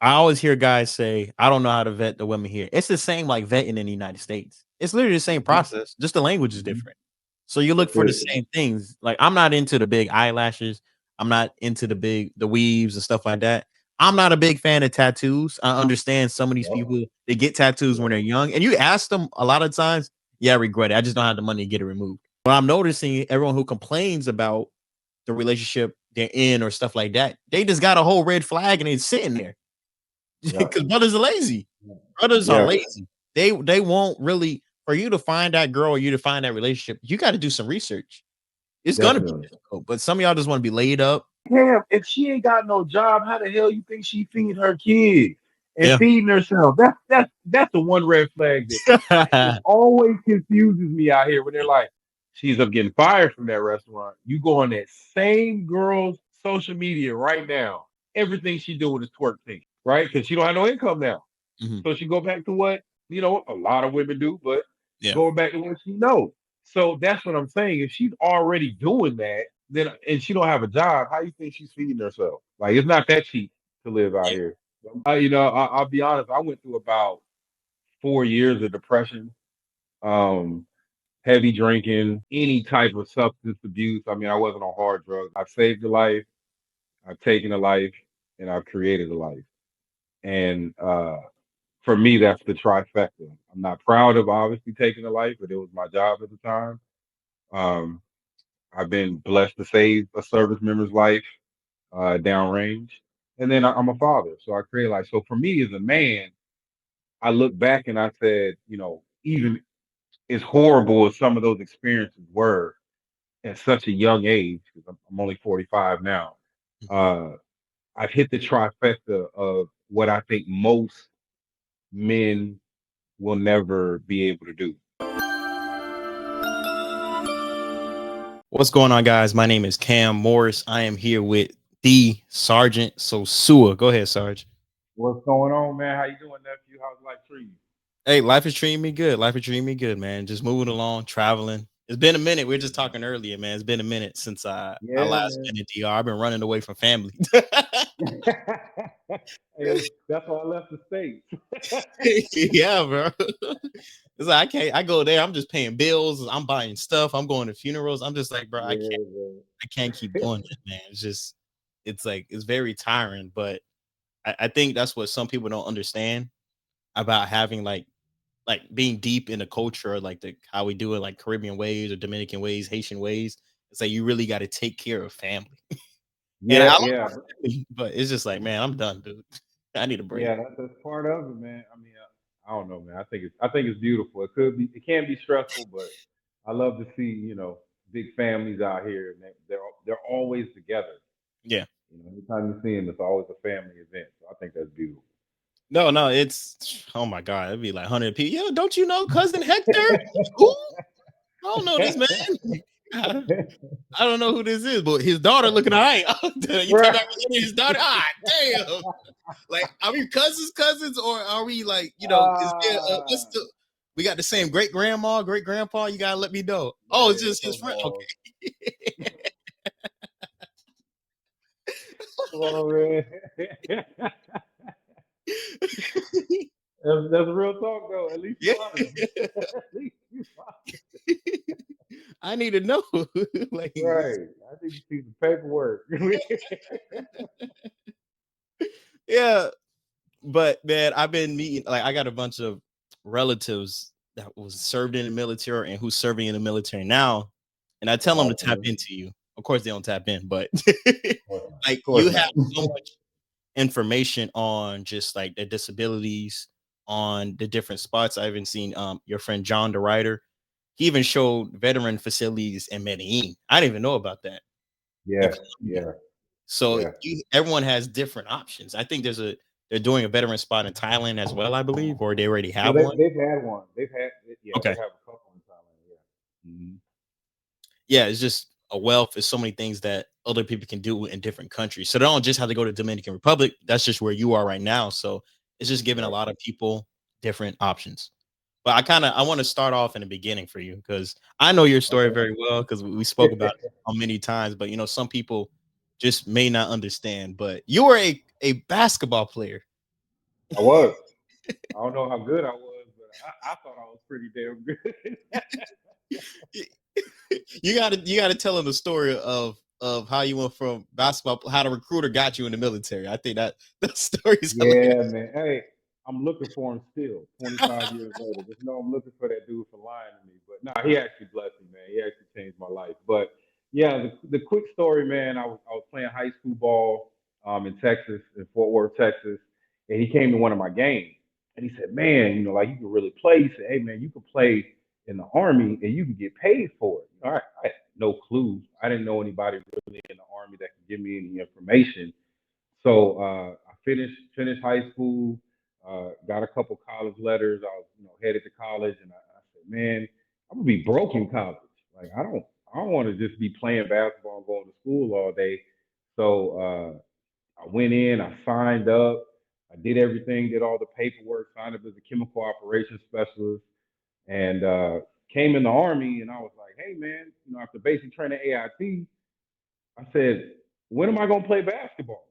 I always hear guys say, "I don't know how to vet the women here." It's the same like vetting in the United States. It's literally the same Mhm, process, just the language is mhm. different. So you look That's for the it. same things. Like I'm not into the big eyelashes. I'm not into the weaves and stuff like that. I'm not a big fan of tattoos. I understand some of these Yep, people they get tattoos when yep, they're young, and you ask them a lot of times, yeah, I regret it. I just don't have the money to get it removed. But I'm noticing everyone who complains about the relationship they're in or stuff like that, they just got a whole red flag and it's sitting there yep, because brothers are lazy. yep. Brothers are Yeah, lazy. They won't really for you to find that girl or you to find that relationship. You got to do some research. It's gonna be definitely. difficult, but some of y'all just want to be laid up. Damn, if she ain't got no job, how the hell you think she feed her kids and Yeah. feeding herself? That's the one red flag that it always confuses me out here when they're like, she's up getting fired from that restaurant. You go on that same girl's social media right now. Everything she doing is twerk thing, right? Because she don't have no income now. Mhm. So she go back to what a lot of women do, but Yeah. going back to what she knows. So that's what I'm saying. If she's already doing that, then and she don't have a job, how you think she's feeding herself? Like it's not that cheap to live out Yeah. here. I'll be honest. I went through about 4 years of depression, um, heavy drinking, any type of substance abuse. I mean, I wasn't on hard drugs. I've saved a life, I've taken a life, and I've created a life. And for me, that's the trifecta. I'm not proud of obviously taking a life, but it was my job at the time. Um, I've been blessed to save a service member's life downrange, and then I'm a father, so I create life. So for me as a man, I look back and I said, even as horrible as some of those experiences were at such a young age, because I'm only 45 now, Mhm. uh, I've hit the trifecta of what I think most men will never be able to do. What's going on, guys? My name is Cam Morris. I am here with the Sergeant Sosua. Go ahead, Sarge. What's going on, man? How you doing, nephew? How's life treating you? Hey, life is treating me good. Life is treating me good, man. Just moving along, traveling. It's been a minute. We were just talking earlier, man. It's been a minute since I Yeah, last man. been in DR. I've been running away from family. Hey, that's why I left the state. Yeah, bro. It's like I can't. I go there. I'm just paying bills. I'm buying stuff. I'm going to funerals. I'm just like, bro, I can't. Yeah, man. I can't keep doing it, man. It's just, it's like it's very tiring. But I think that's what some people don't understand about having like being deep in the culture, like the how we do it, like Caribbean ways or Dominican ways, Haitian ways. It's like you really got to take care of family. And I Yeah, love yeah, my family, but it's just like, man, I'm done, dude. I need a break. yeah. That's part of it, man. I mean, I don't know, man. I think it's beautiful. It can be stressful, but I love to see big families out here, and they're always together. Yeah. Anytime you see them, it's always a family event. So I think that's beautiful. No, no, it's oh my god, it'd be like 100 people. Yeah, don't you know cousin Hector? Who? I don't know this man. I don't know who this is, but his daughter looking all right. You talking Right. about his daughter? Ah, damn. Like, are we cousins, or are we like, is there what's Ah, the we got the same great grandma, great grandpa? You gotta let me know. Oh, it's man, just his come friend. on, Okay. come on, man. That's real talk, though. At least Yeah. you honest. At least you honest. I need to know. Like, Right. I think you see the paperwork. yeah. But man, I've been meeting like I got a bunch of relatives that was served in the military and who's serving in the military now, and I tell them to tap Awesome. into you. Of course, they don't tap in, but Of course not. like Of course you have so not. much information on just like the disabilities on the different spots. I even seen your friend John the writer. He even showed veteran facilities in Medellin. I didn't even know about that in Yeah, Colombia. yeah, So yeah. everyone has different options. I think they're doing a veteran spot in Thailand as well, I believe, or they already Well, have one. they've had one. Yeah, they Okay. have a couple in Thailand. Yeah. Yeah, it's just a wealth. There's so many things that other people can do in different countries. So they don't just have to go to Dominican Republic. That's just where you are right now. So it's just giving a lot Exactly. of people different options. But I want to start off in the beginning for you because I know your story Okay. very well because we spoke about it on many times. But some people just may not understand. But you were a basketball player. I was. I don't know how good I was, but I thought I was pretty damn good. You gotta tell them the story of how you went from basketball, how the recruiter got you in the military. I think that that story is hilarious. Yeah, man. Hey, I'm looking for him still, 25 years later. Just know I'm looking for that dude for lying to me. But nah, he actually blessed me, man. He actually changed my life. But yeah, the quick story, man. I was playing high school ball in Texas, in Fort Worth, Texas, and he came to one of my games, and he said, "Man, like you can really play." He said, "Hey, man, you can play in the army and you can get paid for it." I had no clue. I didn't know anybody really in the army that could give me any information. So I finished high school, got a couple college letters. I was headed to college, and I said, man, I'm gonna be broke in college. Like I don't want to just be playing basketball and going to school all day. So I went in, I signed up, I did everything, did all the paperwork, signed up as a chemical operations specialist, and came in the army. And I was like, hey man, after basic training AIT, I said, when am I gonna play basketball?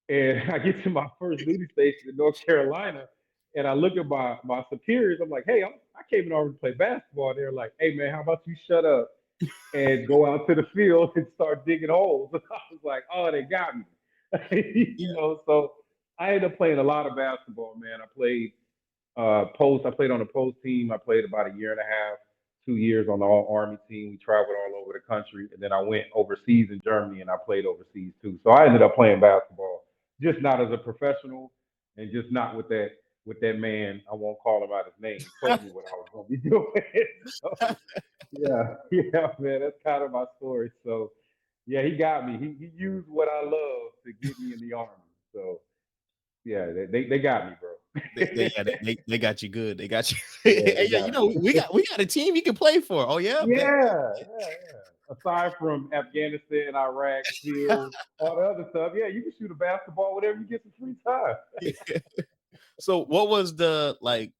And I get to my first duty station in North Carolina, and I look at my superiors. I'm like, hey, I came in order to play basketball. They're like, hey, man, how about you shut up and go out to the field and start digging holes? I was like, oh, they got me. So I ended up playing a lot of basketball, man. I played post. I played on a post team. I played about a year and a half, 2 years on the all army team. We traveled all over the country, and then I went overseas in Germany, and I played overseas too. So I ended up playing basketball, just not as a professional, and just not with that man. I won't call him out his name. Told me what I was going to be doing. So yeah, yeah, man, that's kind of my story. So yeah, he got me. He used what I love to get me in the army. So yeah, they got me, bro. Yeah, they got you good. They got you. Yeah, Hey, they yeah, got we me. got a team you can play for. Oh yeah, bet. Yeah. Aside from Afghanistan, Iraq, SEALs, all the other stuff, yeah, you can shoot a basketball whenever you get some free time. So what was the like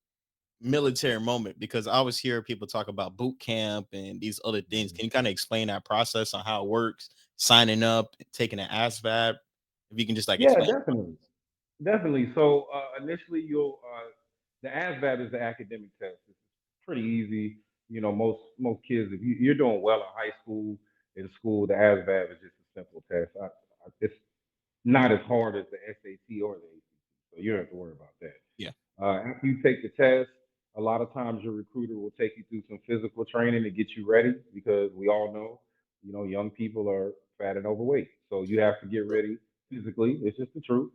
military moment? Because I always hear people talk about boot camp and these other things. Mhm. Can you kind of explain that process on how it works, signing up, taking an ASVAB? If you can just like Yeah, explain. definitely. Definitely. So initially, the ASVAB is the academic test. It's pretty easy. Most kids, if you're doing well in high school, in school, the ASVAB is just a simple test. It's not as hard as the SAT or the ACT, so you don't have to worry about that. Yeah. After you take the test, a lot of times your recruiter will take you through some physical training to get you ready because we all know, young people are fat and overweight. So you have to get ready physically. It's just the truth.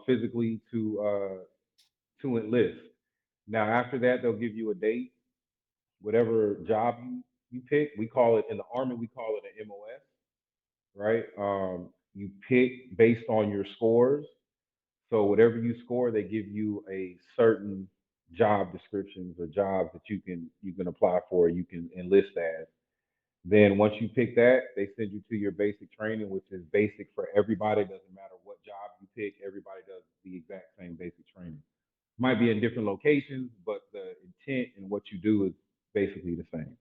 Physically to enlist. Now after that, they'll give you a date, whatever job you pick. We call it in the army. We call it an MOS, right? You pick based on your scores. So whatever you score, they give you a certain job descriptions or jobs that you can apply for, you can enlist as. Then once you pick that, they send you to your basic training, which is basic for everybody. Doesn't matter what job you pick, everybody does the exact same basic training. Might be in different locations, but the intent and what you do is basically the same.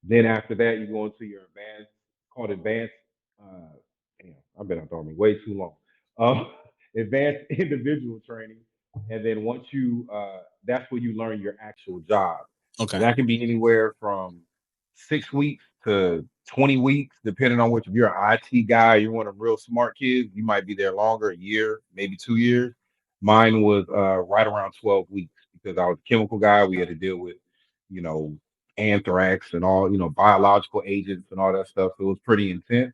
Then after that, you go into your advanced, called advanced. Uh, damn, I've been out the army way too long. Advanced individual training, and then once that's where you learn your actual job, and Okay. that can be anywhere from 6 weeks to 20 weeks, depending on which. If you're an IT guy, you're one of them real smart kids, you might be there longer, a year, maybe 2 years. Mine was right around 12 weeks because I was a chemical guy. We had to deal with, you know, anthrax and all, biological agents and all that stuff. So it was pretty intense.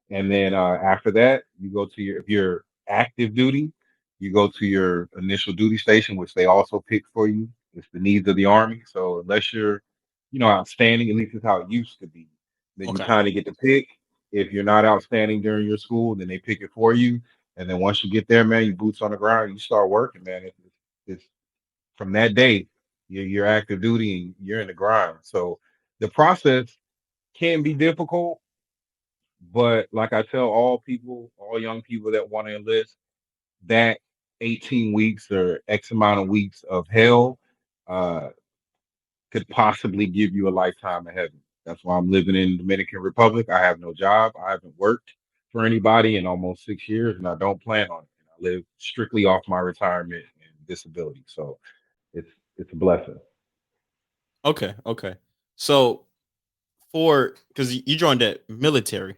And then after that, you go to if you're active duty, you go to your initial duty station, which they also pick for you. It's the needs of the army. So unless you're, outstanding, at least it's how it used to be, then you Okay. kind of get to pick. If you're not outstanding during your school, then they pick it for you. And then once you get there, man, you boots on the ground, you start working, man. It's from that day, you're active duty and you're in the grind. So the process can be difficult, but like I tell all people, all young people that want to enlist, that 18 weeks or X amount of weeks of hell uh, could possibly give you a lifetime of heaven. That's why I'm living in Dominican Republic. I have no job. I haven't worked for anybody in almost 6 years, and I don't plan on it. I live strictly off my retirement. disability. So it's a blessing. Okay, okay. So for because you joined the military,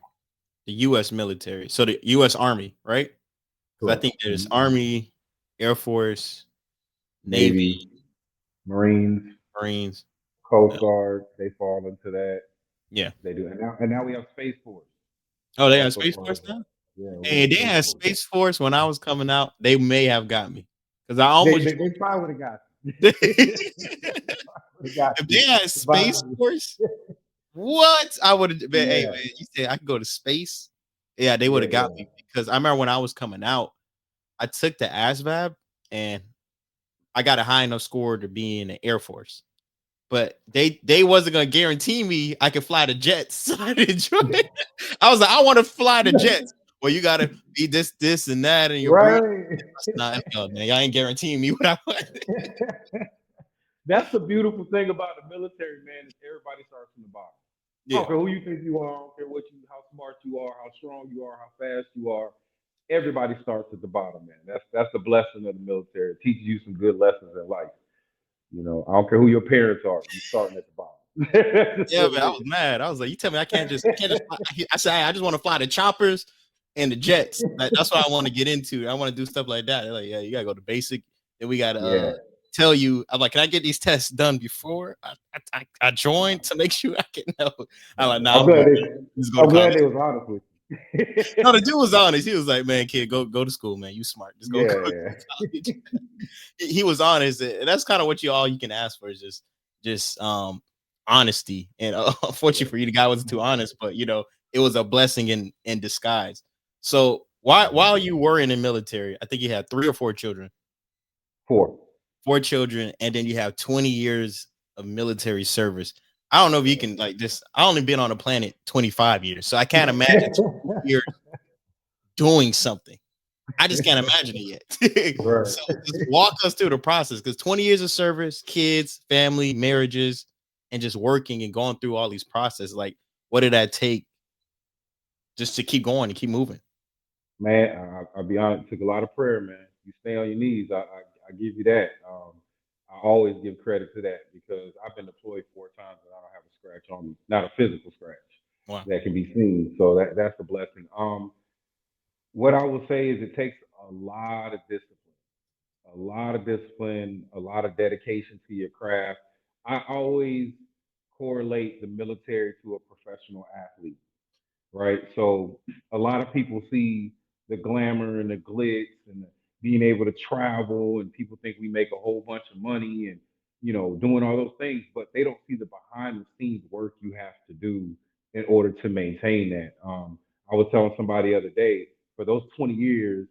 the U.S. military, so the U.S. Army, right? Because I Correct. think there's Army, Air Force, Navy, Navy, Marines, Marines. Coast Guard, they fall into that. Yeah. They do, and now we have Space Force. Oh, We're they have also Space part of Force that. now? Yeah, we have Hey, they Space had Force. Space Force when I was coming out. They may have got me because I They almost they, they probably would have got you. if Would have got you. they had Space But- Force, what I would have been. Hey, yeah, man, you said I could go to space? Yeah, they would yeah, have got yeah. me because I remember when I was coming out, I took the ASVAB and I got a high enough score to be in the Air Force. But they wasn't gonna guarantee me I could fly the jets. So I didn't join. I was like, I want to fly the jets. Well, you gotta be this, and that, and your breed. Right. That's not hell, man. Y'all ain't guaranteeing me what I want. That's the beautiful thing about the military, man, is everybody starts from the bottom. I Yeah. don't care who you think you are, I don't care how smart you are, how strong you are, how fast you are. Everybody starts at the bottom, man. That's the blessing of the military. It teaches you some good lessons in life. I don't care who your parents are, you starting at the bottom. That's Yeah, what man. it I is. was mad. I was like, you tell me I can't just fly. I said I just want to fly the choppers and the jets. That's what I want to get into. I want to do stuff like that. They're like, yeah, you gotta go to basic. Then we gotta Yeah. tell you. I'm like, can I get these tests done before I join to make sure I can know? I'm like, nah, I'm I'm glad good. they Just go to I'm glad college. they was honest with you. No, the dude was honest. He was like, man, kid, go to school, man. You smart. Just go to Yeah, college. He was honest, and that's kind of what you can ask for is just honesty. And unfortunately yeah. for you, the guy wasn't too honest, but it was a blessing in disguise. So while you were in the military, I think you had 3 or 4 children, 4. 4 children, and then you have 20 years of military service. I don't know if you can like this. I only been on the planet 25 years, so I can't imagine 20 years doing something. I just can't imagine it yet. Right. So just walk us through the process because 20 years of service, kids, family, marriages, and just working and going through all these processes. Like, what did that take just to keep going and keep moving? Man, I'll be honest. It took a lot of prayer, man. You stay on your knees. I give you that. I always give credit to that because I've been deployed 4 times and I don't have a scratch on me, not a physical scratch Wow. that can be seen. So that's a blessing. What I will say is it takes a lot of discipline, a lot of dedication to your craft. I always correlate the military to a professional athlete, right? So a lot of people see the glamour and the glitz and the being able to travel, and people think we make a whole bunch of money and doing all those things, but they don't see the behind the scenes work you have to do in order to maintain that. I was telling somebody the other day, for those 20 years,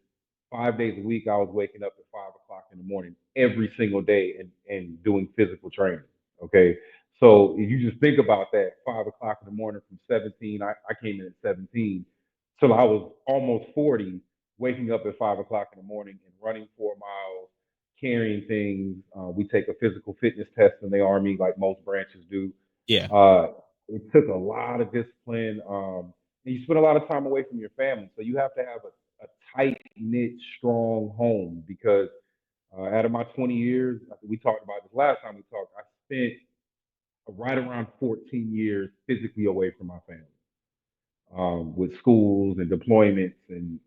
5 days a week, I was waking up at 5 o'clock in the morning every single day and doing physical training. Okay, so if you just think about that, 5 o'clock in the morning from 17, I came in at 17, till I was almost 40, waking up at 5 o'clock in the morning and running 4 miles, carrying things. We take a physical fitness test in the Army, like most branches do. Yeah. Uh, it took a lot of discipline, and you spend a lot of time away from your family. So you have to have a tight knit, strong home because out of my 20 years, we talked about this last time we talked, I spent right around 14 years physically away from my family, with schools and deployments, and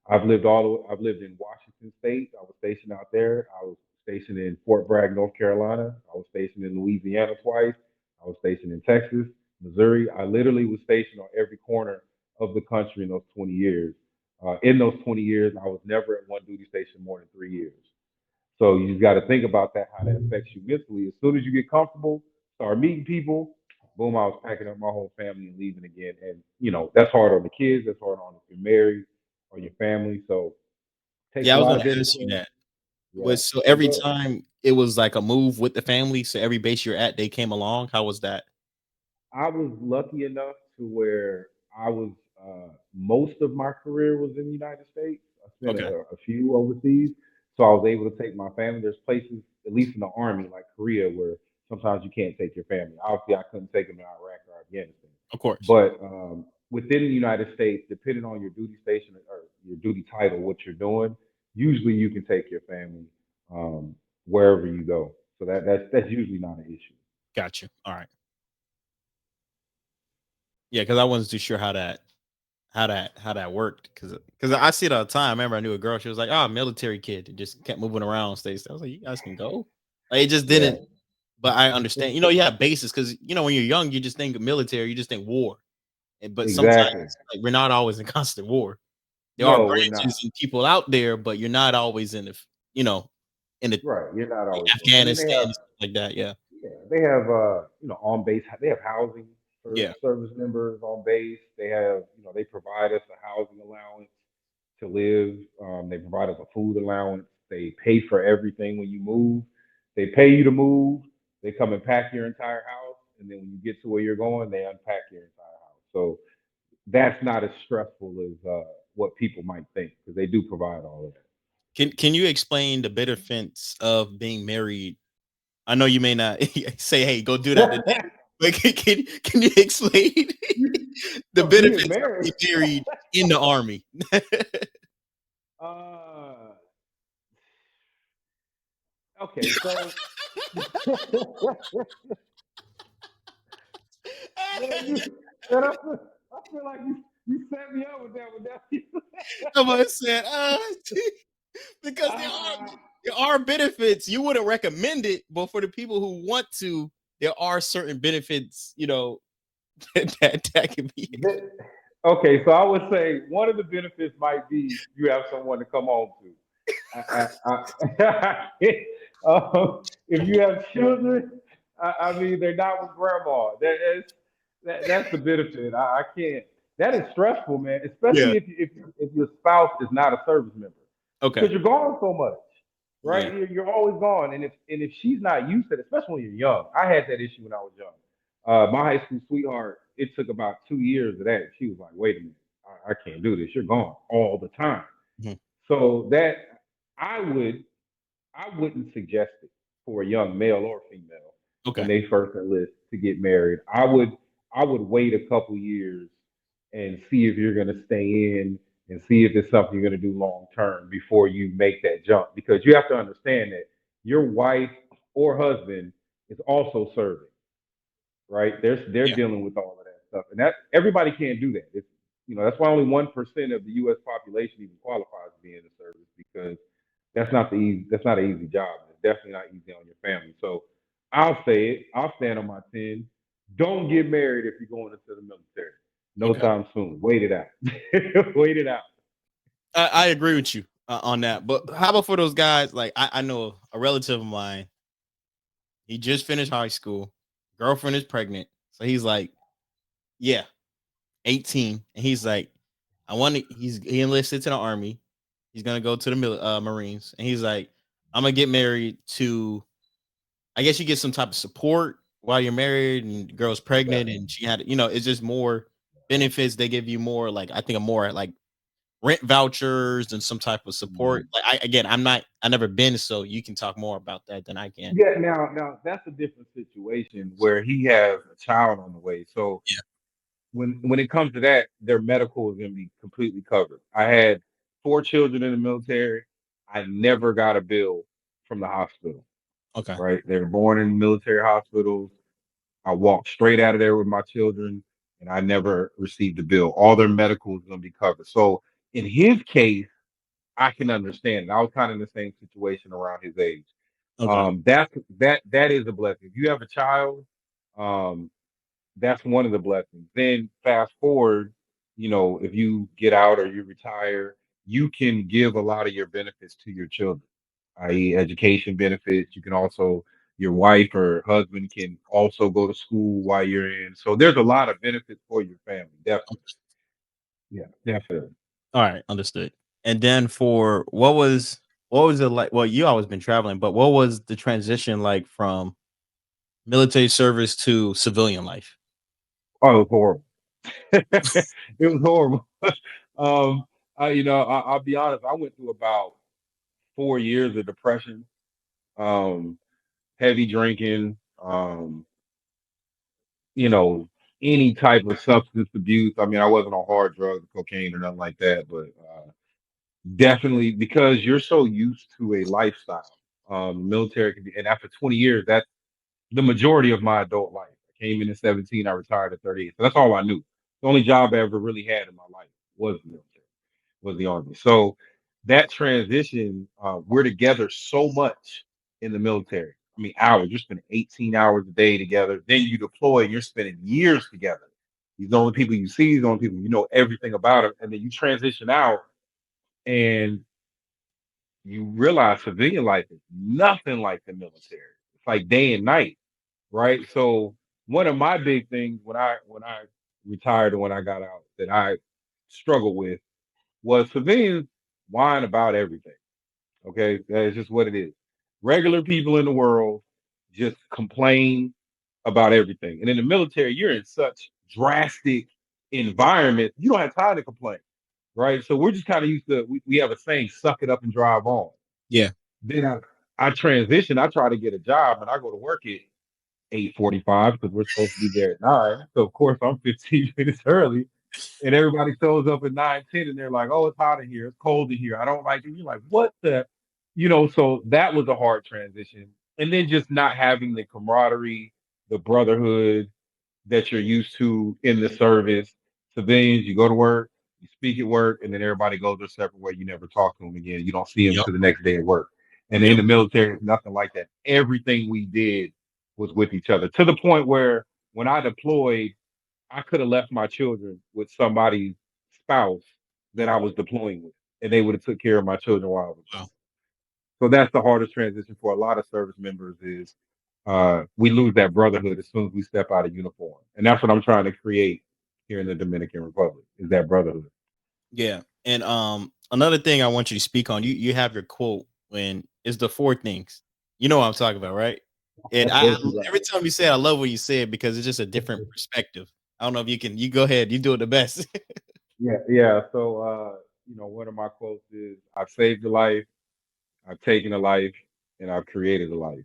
I've lived in Washington State. I was stationed out there. I was stationed in Fort Bragg, North Carolina. I was stationed in Louisiana twice. I was stationed in Texas, Missouri. I literally was stationed on every corner of the country in those 20 years. In those 20 years, I was never at one duty station more than 3 years. So you just got to think about that, how that affects you mentally. As soon as you get comfortable, start meeting people, boom, I was packing up my whole family and leaving again. And, that's hard on the kids. That's hard on if you're married or your family. So it takes Yeah, a I was lot gonna of ask you discipline. that. Yeah. So So every go. time it was like a move with the family, so every base you're at, they came along. How was that? I was lucky enough to where I was most of my career was in the United States. I spent Okay. a few overseas, so I was able to take my family. There's places, at least in the army, like Korea, where sometimes you can't take your family. Obviously, I couldn't take them in Iraq or Afghanistan, Of course. but within the United States, depending on your duty station or your duty title, what you're doing, usually you can take your family. um, wherever you go. So that's usually not an issue. Got you. All right. Yeah, because I wasn't too sure how that worked. Because I see it all the time. I remember I knew a girl. She was like, "Oh, military kid," and just kept moving around. States. I was like, "You guys can go." Like, it just Yeah, didn't. But I understand. You have bases because when you're young, you just think of military. You just think war. But sometimes exactly. like, we're not always in constant war. There are No, we're not. branches and people out there, but you're not always you know, in the Right, you're not always going. And then they Afghanistan have, and stuff like that. Yeah. yeah, they have on base. They have housing for Yeah. service members on base. They have they provide us a housing allowance to live. They provide us a food allowance. They pay for everything when you move. They pay you to move. They come and pack your entire house, and then when you get to where you're going, they unpack your entire house. So that's not as stressful as what people might think because they do provide all of Can you explain the benefits of being married? I know you may not say, "Hey, go do that today," that. but can you explain the Oh, being benefits of married. being married in the army? Uh, okay, so man, I feel like you set me up with that one. Somebody said, because there are Ah, there are benefits. You wouldn't recommend it, but for the people who want to, there are certain benefits, that can be. that- okay, so I would say one of the benefits might be you have someone to come home to. If you have children, I mean, they're not with grandma. That's the benefit. I can't. That is stressful, man. Yeah. Especially if your spouse is not a service member, because Okay. you're gone so much, Yeah. right? You're always gone, and if she's not used to it, especially when you're young. I had that issue when I was young. My high school sweetheart. It took about 2 years of that. She was like, "Wait a minute, I can't do this. You're gone all the time." Mhm. So that I would I wouldn't suggest it for a young male or female when Okay. they first enlist to get married. I would wait a couple years and see if you're going to stay in and see if it's something you're going to do long term before you make that jump, because you have to understand that your wife or husband is also serving, right? They're Yeah. dealing with all of that stuff, and that everybody can't do that. It's that's why only 1% of the U.S. population even qualifies to be in the service, because that's not an easy job. It's definitely not easy on your family. So I'll say it. I'll stand on my 10. Don't get married if you're going into the military. No Okay. time soon. Wait it out. Wait it out. I agree with you on that. But how about for those guys? Like I know a relative of mine. He just finished high school. Girlfriend is pregnant, so he's like, yeah, 18, and he's like, I want to. He enlisted to the army. He's gonna go to the Marines, and he's like, I'm gonna get married to. I guess you get some type of support while you're married, and the girl's Yeah. pregnant, and she had, it's just more benefits. They give you more, like I think, a more like rent vouchers and some type of support. Mhm. Like I never been, so you can talk more about that than I can. Yeah. Now that's a different situation where he has a child on the way. So Yeah. when it comes to that, their medical is going to be completely covered. I had 4 children in the military. I never got a bill from the hospital. Okay. Right, they were born in military hospitals. I walked straight out of there with my children, and I never received a bill. All their medical is going to be covered. So in his case, I can understand it. I was kind of in the same situation around his age. Okay. That is a blessing. If you have a child, um, that's one of the blessings. Then fast forward, if you get out or you retire, you can give a lot of your benefits to your children, i.e., education benefits. You can also, your wife or husband can also go to school while you're in. So there's a lot of benefits for your family. Definitely. Yeah, definitely. All right, understood. And then for what was it like? Well, you always been traveling, but what was the transition like from military service to civilian life? Oh, it was horrible. It was horrible. I'll be honest. I went through about 4 years of depression. Um, Heavy drinking, you know, any type of substance abuse. I mean, I wasn't on hard drugs, cocaine, or nothing like that, but definitely because you're so used to a lifestyle. Military can be, and after 20 years, that's the majority of my adult life. I came in at 17, I retired at 38. So that's all I knew. The only job I ever really had in my life was the military, was the army. So that transition, we're together so much in the military. I mean, hours. You're spending 18 hours a day together. Then you deploy, and you're spending years together. These are the only people you see. These are the only people you know everything about them. And then you transition out, and you realize civilian life is nothing like the military. It's like day and night, right? So one of my big things when I retired and when I got out that I struggled with was civilians whine about everything. Okay, that is just what it is. Regular people in the world just complain about everything, and in the military, you're in such drastic environment, you don't have time to complain, right? So we're just kind of used to we have a saying, "Suck it up and drive on." Yeah. Then I transition. I try to get a job, and I go to work at 8:45 because we're supposed to be there at 9. So of course I'm 15 minutes early, and everybody shows up at 9:10, and they're like, "Oh, it's hot in here. It's cold in here. I don't like it." You're like, "What the?" So that was a hard transition, and then just not having the camaraderie, the brotherhood that you're used to in the service. Civilians, you go to work, you speak at work, and then everybody goes their separate way. You never talk to them again. You don't see them Yep. to the next day at work. And in Yep. the military, it's nothing like that. Everything we did was with each other, to the point where when I deployed, I could have left my children with somebody's spouse that I was deploying with, and they would have took care of my children while I was gone. Wow. So that's the hardest transition for a lot of service members is we lose that brotherhood as soon as we step out of uniform. And that's what I'm trying to create here in the Dominican Republic is that brotherhood. Yeah. And another thing I want you to speak on, you have your quote when it's the four things. You know what I'm talking about, right? And Of course, every time you say it, I love what you say it because it's just a different perspective. I don't know if you go ahead, you do it the best. yeah, yeah. So, one of my quotes is I've saved a life, I've taken a life, and I've created a life.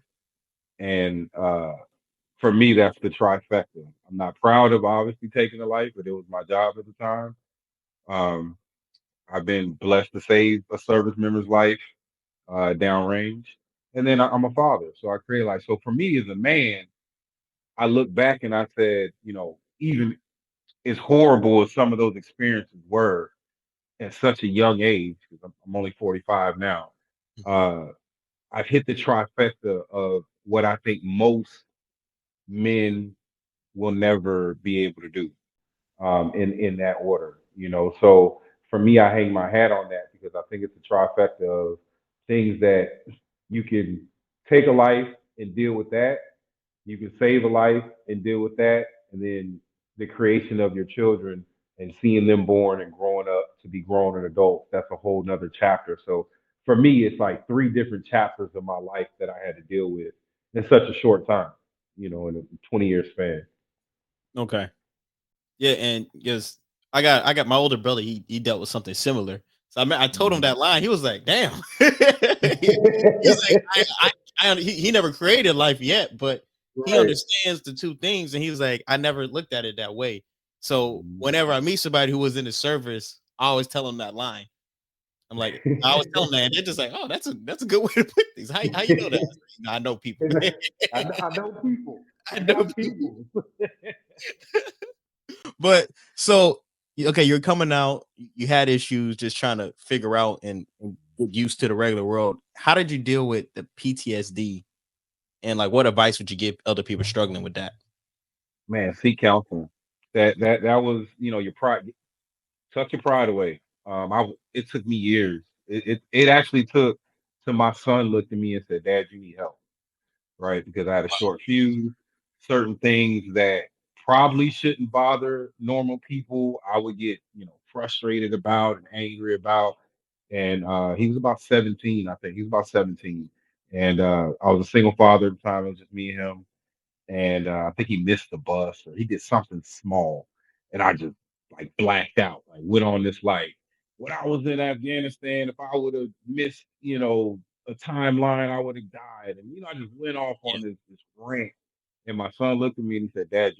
And for me, that's the trifecta. I'm not proud of obviously taking a life, but it was my job at the time. Um, I've been blessed to save a service member's life downrange. And then I'm a father, so I create life. So for me as a man, I look back and I said, even as horrible as some of those experiences were at such a young age, because I'm only 45 now, Mhm. uh, I've hit the trifecta of what I think most men will never be able to do in that order. So for me, I hang my hat on that because I think it's a trifecta of things that you can take a life and deal with that. You can save a life and deal with that, and then the creation of your children and seeing them born and growing up to be grown and adults. That's a whole nother chapter. So for me, it's like three different chapters of my life that I had to deal with in such a short time. In a 20-year span. Okay. Yeah, and because I got my older brother, he dealt with something similar. So I told him Mhm. that line. He was like, "Damn." He's like, he never created life yet, but he Right. understands the two things, and he was like, "I never looked at it that way." So Mhm. whenever I meet somebody who was in the service, I always tell them that line. I'm like, I always tell them that, and they're just like, "Oh, that's a good way to put things." How you know that? I know people, man. I know people. I I know got people. people. But so okay, you're coming out. You had issues just trying to figure out and get used to the regular world. How did you deal with the PTSD? And like, what advice would you give other people struggling with that? Man, seek counseling. That was, your pride. Tuck your pride away. It took me years. It actually took till my son looked at me and said, "Dad, you need help." Right? Because I had a short fuse, certain things that probably shouldn't bother normal people, I would get, frustrated about and angry about. And he was about 17, I think. He was about 17. And I was a single father at the time. It was just me and him. And I think he missed the bus or he did something small. And I just like blacked out, like went on this like, when I was in Afghanistan, if I would have missed, a timeline, I would have died. And I just went off Yeah. on this rant. And my son looked at me and he said, "Dad,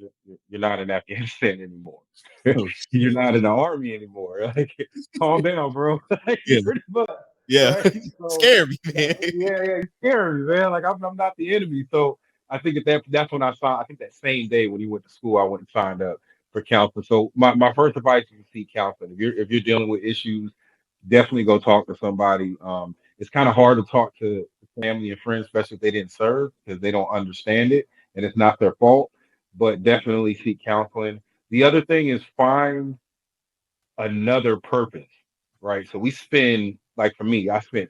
you're not in Afghanistan anymore. Oh, You're not in the army anymore. Like, calm down, bro." Like, yeah. pretty much. Yeah. right? So Scare me, man. yeah, it's scary, man. Like I'm not the enemy. So I think that's when I saw. I think that same day when he went to school, I went and signed up for counseling. So my first advice is to seek counseling. If you're dealing with issues, definitely go talk to somebody. It's kind of hard to talk to family and friends, especially if they didn't serve, because they don't understand it and it's not their fault. But definitely seek counseling. The other thing is find another purpose, right? So we spend, like for me, I spent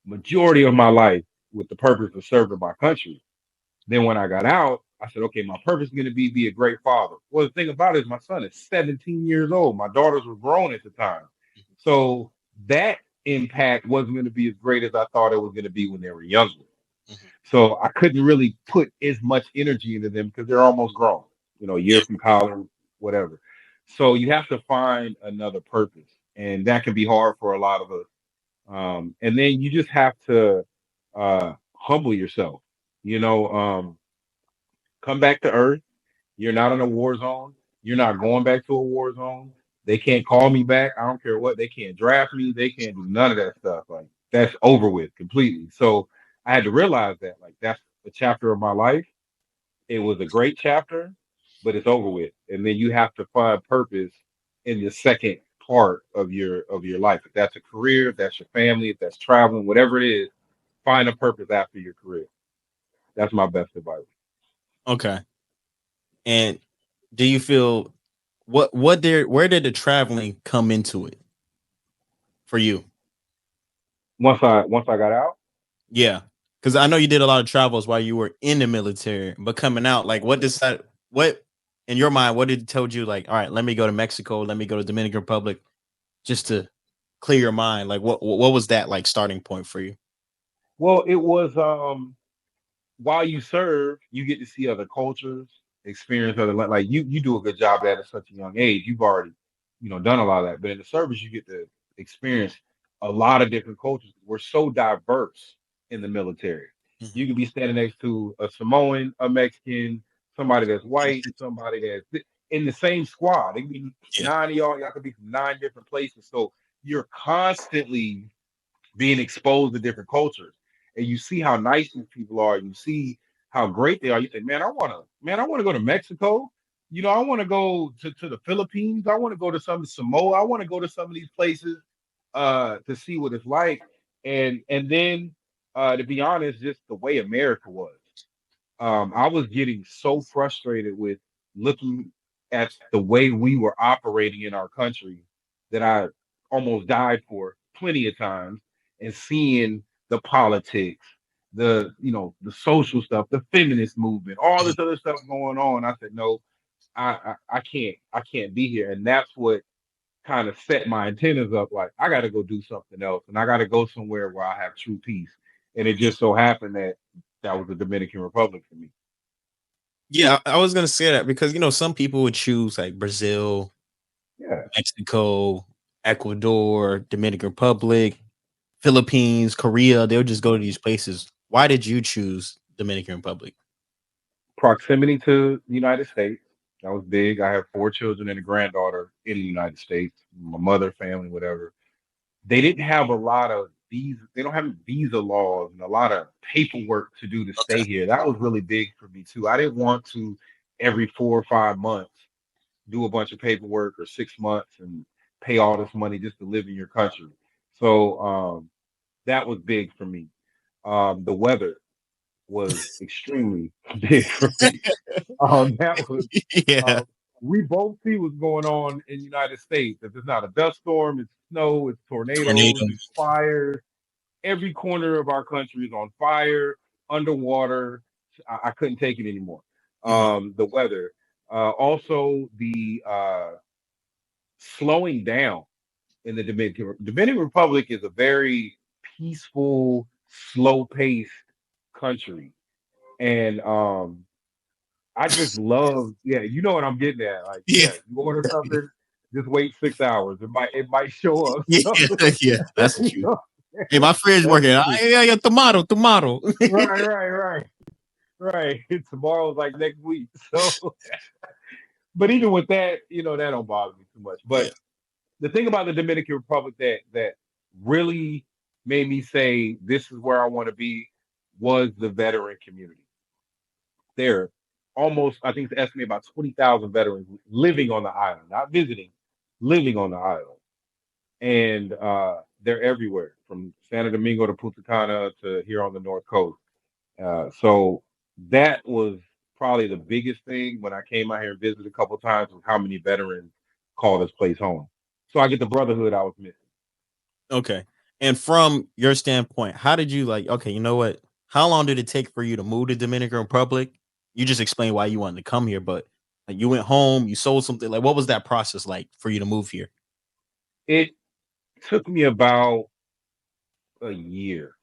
majority of my life with the purpose of serving my country. Then when I got out, I said, okay, my purpose is going to be a great father. Well, the thing about it is my son is 17 years old. My daughters were grown at the time. So that impact wasn't going to be as great as I thought it was going to be when they were younger. Mhm. So I couldn't really put as much energy into them because they're almost grown, a year Yeah. from college, whatever. So you have to find another purpose. And that can be hard for a lot of us. And then you just have to humble yourself, you know, um, come back to earth. You're not in a war zone. You're not going back to a war zone. They can't call me back. I don't care what. They can't draft me. They can't do none of that stuff. Like that's over with completely. So I had to realize that, like, that's a chapter of my life. It was a great chapter, but it's over with. And then you have to find purpose in the second part of your life. If that's a career, if that's your family, if that's traveling, whatever it is, find a purpose after your career. That's my best advice. Okay. And do you feel what there where did the traveling come into it for you? Once I got out, Yeah. Cuz I know you did a lot of travels while you were in the military, but coming out, like what in your mind, what did it told you like, all right, let me go to Mexico, let me go to Dominican Republic just to clear your mind? Like what was that like starting point for you? well, it was while you serve, you get to see other cultures, experience other like you do a good job at such a young age. You've already, done a lot of that. But in the service, you get to experience a lot of different cultures. We're so diverse in the military. Mhm. You could be standing next to a Samoan, a Mexican, somebody that's white, somebody that's in the same squad. It could be Yeah. nine of y'all could be from nine different places. So you're constantly being exposed to different cultures, and you see how nice these people are. You see how great they are. You think, man, I want to go to Mexico. I want to go to the Philippines. I want to go to some of Samoa. I want to go to some of these places to see what it's like. And then to be honest, just the way America was. I was getting so frustrated with looking at the way we were operating in our country that I almost died for plenty of times, and seeing the politics, the social stuff, the feminist movement, all Mhm. this other stuff going on. I said, no, I can't be here. And that's what kind of set my antennas up. Like, I got to go do something else, and I got to go somewhere where I have true peace. And it just so happened that that was the Dominican Republic for me. Yeah, I was gonna say that because some people would choose like Brazil, Yeah, Mexico, Ecuador, Dominican Republic, Philippines, Korea. They'll just go to these places. Why did you choose Dominican Republic? proximity to the United States. That was big. I have four children and a granddaughter in the United States. My mother, family, whatever. They didn't have a lot of visa. They don't have visa laws and a lot of paperwork to do to Okay. stay here. That was really big for me too. I didn't want to every 4 or 5 months do a bunch of paperwork, or 6 months and pay all this money just to live in your country. So that was big for me. The weather was extremely big for me. That was Yeah. uh, we both see what's going on in the United States. If it's not a dust storm, it's snow, it's tornadoes, it's Tornadoes. fire. Every corner of our country is on fire, underwater. I couldn't take it anymore. Mhm. The weather, also the slowing down in the Dominican Republic is a very peaceful, slow paced country, and I just love, yeah, you know what I'm getting at. Like, Yeah. yeah, you order something, just wait 6 hours. It might show up. Yeah. Yeah. That's the You truth. know? Hey, my fridge That's working. the Ah, truth. yeah, yeah, tomato, tomato. Right, right, right, right. Tomorrow's like next week. So, but even with that, that don't bother me too much. Yeah. But the thing about the Dominican Republic that really made me say this is where I want to be was the veteran community. There, almost I think it's estimated about 20,000 veterans living on the island, not visiting, living on the island, and they're everywhere from Santo Domingo to Punta Cana to here on the North Coast. So that was probably the biggest thing when I came out here and visited a couple of times was how many veterans call this place home. So I get the brotherhood I was missing. Okay. And from your standpoint, how did you like, okay, you know what? How long did it take for you to move to Dominican Republic? You just explained why you wanted to come here, but like you went home, you sold something. Like what was that process like for you to move here? It took me about a year,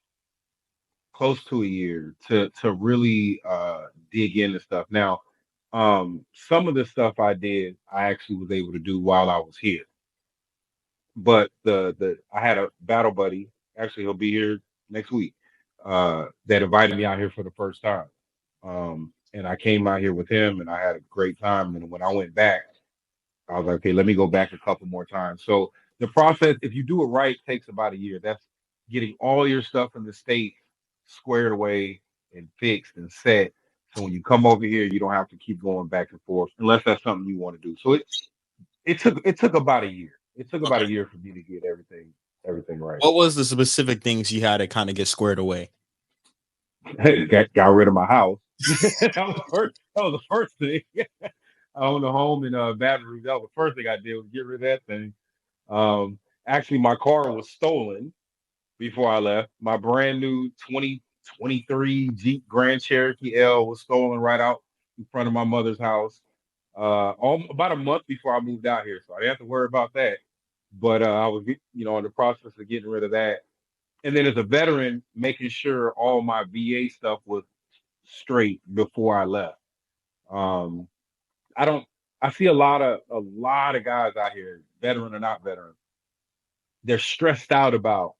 close to a year, to really dig into stuff. Now, some of the stuff I did, I actually was able to do while I was here. But the I had a battle buddy. Actually, he'll be here next week. That invited me out here for the first time. And I came out here with him, and I had a great time. And when I went back, I was like, okay, let me go back a couple more times. So the process, if you do it right, takes about a year. That's getting all your stuff in the state squared away and fixed and set. So when you come over here, you don't have to keep going back and forth unless that's something you want to do. So it took about a year. It took about Okay. a year for me to get everything right. What was the specific things you had to kind of get squared away? got rid of my house. That was the first thing. I owned a home in Baton Rouge. That was the first thing I did was get rid of that thing. Actually, my car was stolen before I left. My brand new 2023 Jeep Grand Cherokee L was stolen right out in front of my mother's house. About a month before I moved out here, so I didn't have to worry about that. But I was, in the process of getting rid of that. And then as a veteran, making sure all my VA stuff was straight before I left. Um, I don't. I see a lot of guys out here, veteran or not veteran, they're stressed out about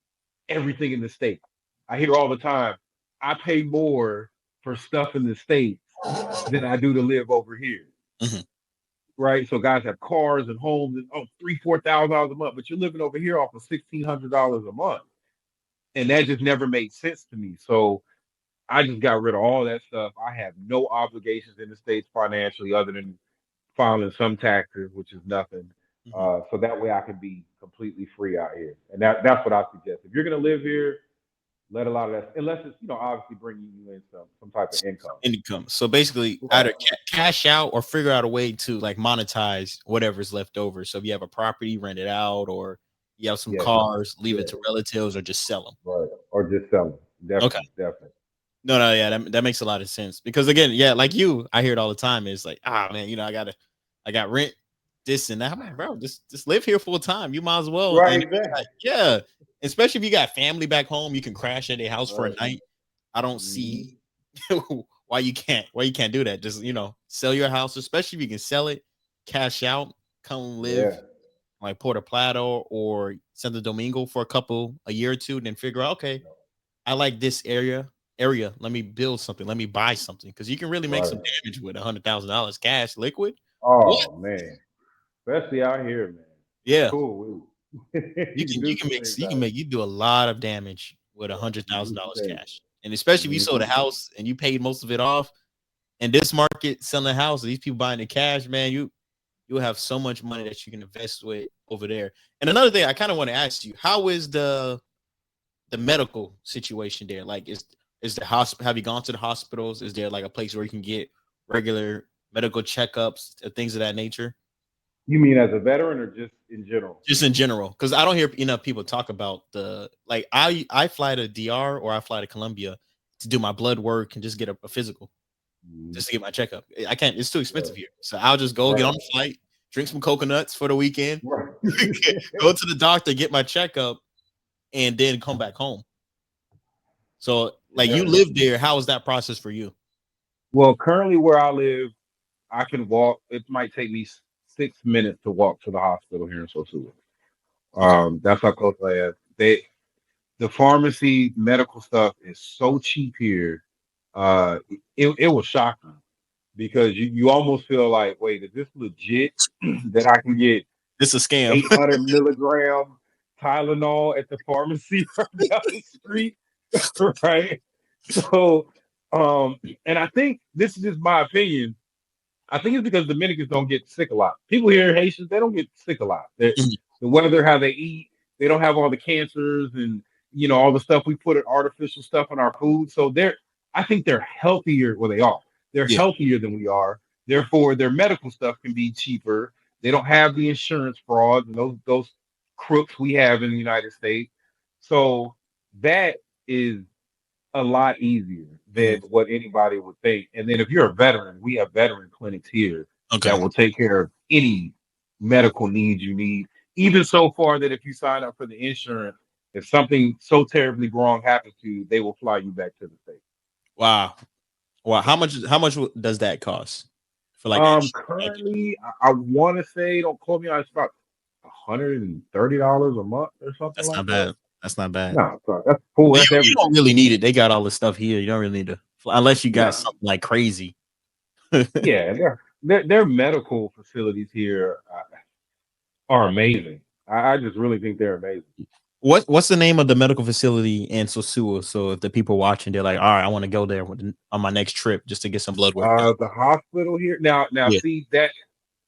everything in the state. I hear all the time, I pay more for stuff in the states than I do to live over here. Mhm. Right. So guys have cars and homes and $3,000-4,000 a month, but you're living over here off of $1,600 a month. And that just never made sense to me. So I just got rid of all that stuff. I have no obligations in the states financially other than filing some taxes, which is nothing. Mhm. So that way I can be completely free out here. And that's what I suggest. If you're gonna live here, let a lot of that, unless it's obviously bringing you in some type of income. Income. So basically, Right. either cash out or figure out a way to like monetize whatever's left over. So if you have a property, rent it out, or you have some Yes. cars, leave it Yes. to relatives, or just sell them. Right. Or just sell them. Okay. Definitely. Definitely. No, no, yeah, that makes a lot of sense because again, yeah, like you, I hear it all the time. It's like, ah, man, I got rent, this and that. I'm like, bro, just live here full time. You might as well. Right. And Exactly. like, yeah, especially if you got family back home, you can crash at their house for a Right. night. I don't Hmm. see why you can't do that. Just sell your house, especially if you can sell it, cash out, come live Yeah. like Puerto Plata or Santo Domingo for a year or two, then figure out, okay, I like this area. Let me build something. Let me buy something because you can really make some Right. damage with $100,000 cash liquid. What? Oh man. Especially out here, man. Yeah, Cool. you You can can you do can some make things you out can here. make you do a lot of damage with a Yeah. hundred You can thousand do some dollars things. cash, and especially if you sold a Hmm. house and you paid most of it off. In this market, selling a house, these people buying the cash, man, you'll have so much money that you can invest with over there. And another thing, I kind of want to ask you, how is the medical situation there? Like, is the hospital? Have you gone to the hospitals? Is there like a place where you can get regular medical checkups, things of that nature? You mean as a veteran or just in general? Just in general, because I don't hear enough people talk about the like. I fly to DR or I fly to Colombia to do my blood work and just get a physical, Mhm. just to get my checkup. I can't. It's too expensive Right. here, so I'll just go get on Right. the flight, drink some coconuts for the weekend, Right. go to the doctor, get my checkup, and then come back home. So, like, you Yeah. live there. How is that process for you? Well, currently where I live, I can walk. It might take me 6 minutes to walk to the hospital here in Sosua. Okay. That's how close I am. The pharmacy medical stuff is so cheap here. It was shocking because you almost feel like, wait, is this legit that I can get It's a scam. 800 milligram Tylenol at the pharmacy right down the street, right? So, and I think this is just my opinion. I think it's because Dominicans don't get sick a lot. People here, Haitians, they don't get sick a lot. Mhm. The weather, how they eat, they don't have all the cancers and all the stuff we put in artificial stuff in our food. So I think they're healthier. Well, they are. They're Yeah. healthier than we are. Therefore, their medical stuff can be cheaper. They don't have the insurance fraud and those crooks we have in the United States. So that is a lot easier than Mhm. what anybody would think. And then if you're a veteran, we have veteran clinics here Okay. that will take care of any medical needs you need. Even so far that if you sign up for the insurance, if something so terribly wrong happens to you, they will fly you back to the state. Wow. Wow. Yeah. How much does that cost for like an insurance package? Currently, I want to say, don't quote me on it's about $130 a month or something That's like not that. bad. That's not bad. No, sorry, that's full. But That's you don't everything. really need it. They got all the stuff here. You don't really need to, unless you got No, something like crazy. yeah, their medical facilities here are amazing. I just really think they're amazing. What's the name of the medical facility in Sosua? So if the people watching, they're like, all right, I want to go there on my next trip just to get some blood work done. The hospital here now, Yeah. see that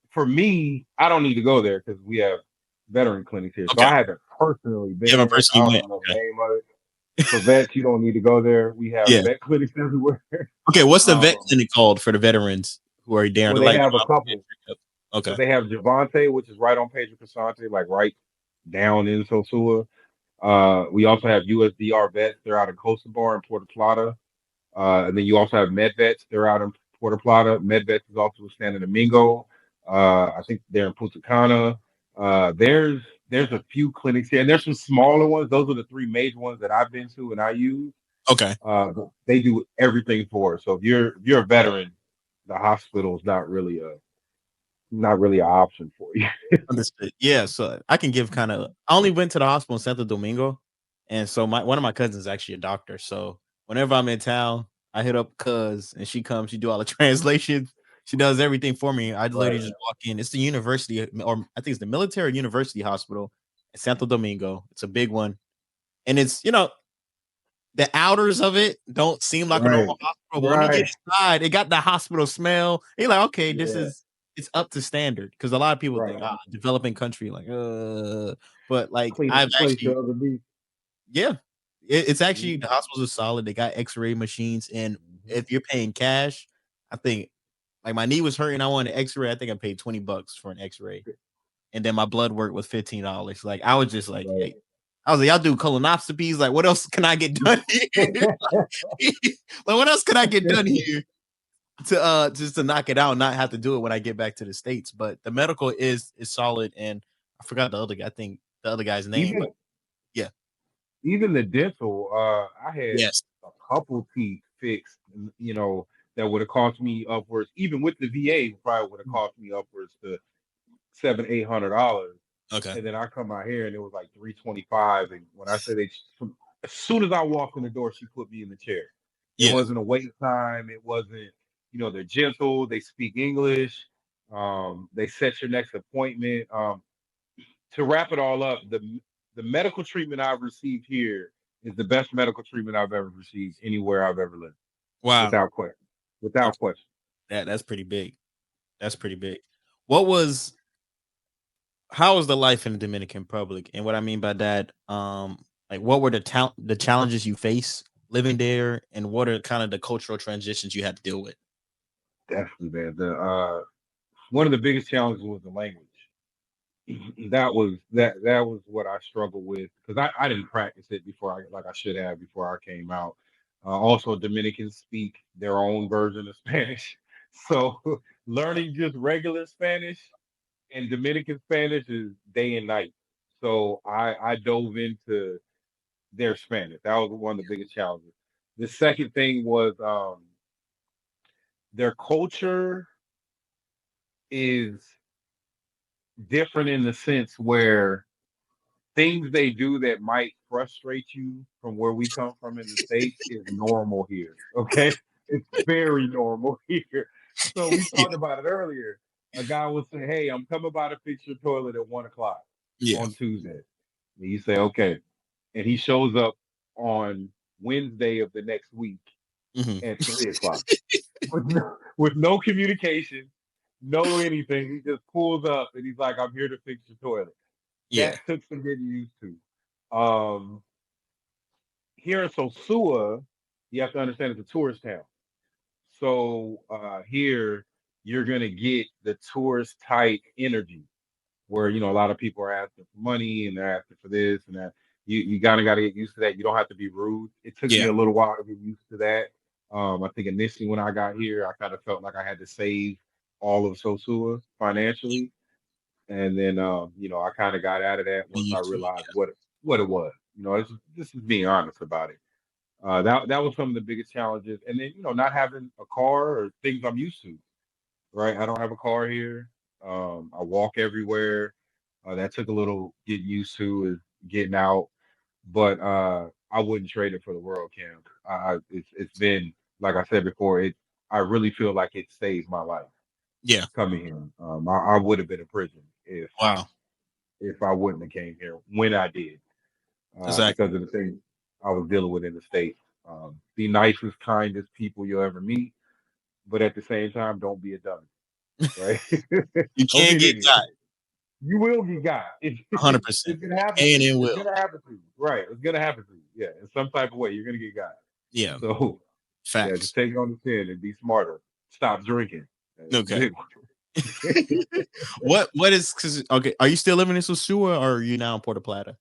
for me, I don't need to go there because we have veteran clinics here, so Okay. I haven't personally You been have a there. person I you don't went. even know the Okay. name of it. For vets, you don't need to go there. We have Yeah. vet clinics everywhere. Okay. What's the vet Um, clinic called for the veterans who are there? well, They're they like, have a "Oh, couple. So okay. they have Javante, which is right on Pedro Casante, like right down in Sosua. We also have USDR vets. They're out in Costa Bar and Puerto Plata. And then you also have MedVets. They're out in Puerto Plata. MedVets is also in Santo Domingo. I think they're in Punta Cana. There's a few clinics here, and there's some smaller ones. Those are the three major ones that I've been to and I use. Okay. But they do everything for us. So if you're a veteran, the hospital is not really an option for you. Understood. Yeah, so I can give kind of. I only went to the hospital in Santo Domingo, and so my one of my cousins is actually a doctor. So whenever I'm in town, I hit up Cuz, and she comes. She do all the translations. She does everything for me. I literally Right. just walk in. It's the university, or I think it's the military university hospital in Santo Domingo. It's a big one, and it's the outers of it don't seem like a Right. normal hospital, but when you get Right. inside, it got the hospital smell. You're like, okay, Yeah. it's up to standard. Because a lot of people think, Right. developing country, like, but like I've Cleanest place actually, to ever be. yeah, it's actually the Mhm. hospitals are solid. They got X-ray machines, and Mhm. if you're paying cash, I think like my knee was hurting. I wanted an X-ray. I think I paid $20 for an X-ray, and then my blood work was $15. Like I was just like, Right. hey, I was like, y'all do colonoscopies. Like, what else can I get done here? Like, what else can I get done here to just to knock it out and not have to do it when I get back to the States? But the medical is solid, and I forgot the other guy. I think the other guy's name, but even yeah. even the dental, I had Yes. a couple teeth fixed, that would have cost me upwards, even with the VA, probably would have cost me upwards to $700-800. Okay. And then I come out here and it was like 325. And when I say as soon as I walked in the door, she put me in the chair. It Yeah. wasn't a wait time. It wasn't, they're gentle. They speak English. They set your next appointment. To wrap it all up, the medical treatment I've received here is the best medical treatment I've ever received anywhere I've ever lived, Wow. without question. Without Okay. question. That's pretty big. That's pretty big. What was how was the life in the Dominican Republic? And what I mean by that, like what were the challenges you face living there, and what are kind of the cultural transitions you had to deal with? Definitely, man. The one of the biggest challenges was the language. That was what I struggled with because I didn't practice it before I should have before I came out. Also, Dominicans speak their own version of Spanish, so learning just regular Spanish and Dominican Spanish is day and night. So I dove into their Spanish. That was one of the biggest challenges. The second thing was their culture is different in the sense where things they do that might frustrate you from where we come from in the States is normal here. Okay. It's very normal here. So we Yeah. talked about it earlier. A guy would say, "Hey, I'm coming by to fix your toilet at 1 o'clock Yeah. on Tuesday." And you say, okay. And he shows up on Wednesday of the next week Mhm. at 3 o'clock with no communication, no anything. He just pulls up and he's like, I'm here to fix your toilet. Yeah. That took some getting used to. Here in Sosua, you have to understand it's a tourist town. So here you're gonna get the tourist type energy where a lot of people are asking for money and they're asking for this and that. You gotta get used to that. You don't have to be rude. It took me Yeah. a little while to get used to that. I think initially when I got here, I kind of felt like I had to save all of Sosua financially, and then I kind of got out of that Get once I used to it. realized what it was. This is being honest about it. That was some of the biggest challenges, and then not having a car or things I'm used to. Right, I don't have a car here. I walk everywhere. That took a little getting used to is getting out, but I wouldn't trade it for the world, Cam. It's been like I said before. I really feel like it saved my life Yeah. coming here. I would have been in prison Wow. if I wouldn't have came here when I did, Exactly. because of the things I was dealing with in the states. The nicest, kindest people you'll ever meet, but at the same time, don't be a dummy, right? You Don't be can an get idiot. got You will get got. It's 100%. gonna happen to Can you. and It's will. gonna happen to you. Right. It's gonna happen to you. Yeah. In some type of way, you're gonna get got. Yeah. So yeah, just Facts. take it on the chin and be smarter. Stop drinking. That's a Okay. big one. What is because okay? Are you still living in Sosua or are you now in Puerto Plata?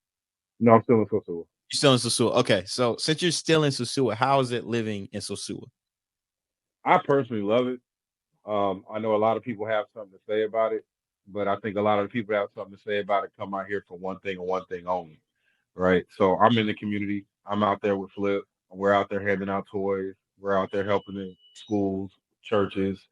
No, I'm still in social. You're still in Sosua. Okay, so since you're still in Sosua, how is it living in Sosua? I personally love it. I know a lot of people have something to say about it, but I think a lot of the people that have something to say about it come out here for one thing and one thing only. Right. So I'm in the community. I'm out there with Flip. We're out there handing out toys. We're out there helping in schools, churches.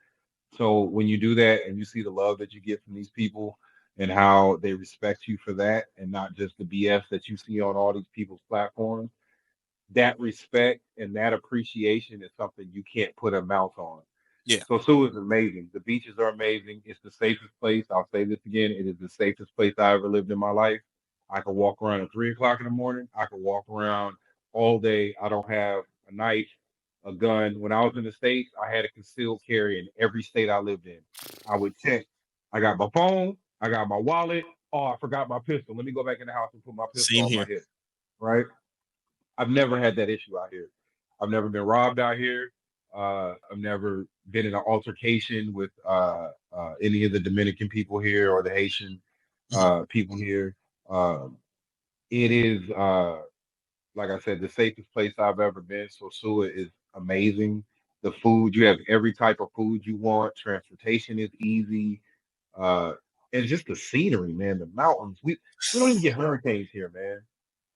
So when you do that and you see the love that you get from these people and how they respect you for that and not just the BS that you see on all these people's platforms, that respect and that appreciation is something you can't put a mouth on. Yeah. So Sue is amazing. The beaches are amazing. It's the safest place. I'll say this again. It is the safest place I ever lived in my life. I could walk around at 3 o'clock in the morning. I could walk around all day. I don't have a knife, a gun. When I was in the States, I had a concealed carry in every state I lived in. I would check. I got my phone. I got my wallet. Oh, I forgot my pistol. Let me go back in the house and put my pistol Same on my here. hip. Right. I've never had that issue out here. I've never been robbed out here. I've never been in an altercation with any of the Dominican people here or the Haitian Mhm. people here. Um, it is, like I said, the safest place I've ever been. So Sua is amazing. The food, you have every type of food you want. Transportation is easy. Uh, and just the scenery, man, the mountains. We don't even get hurricanes here, man.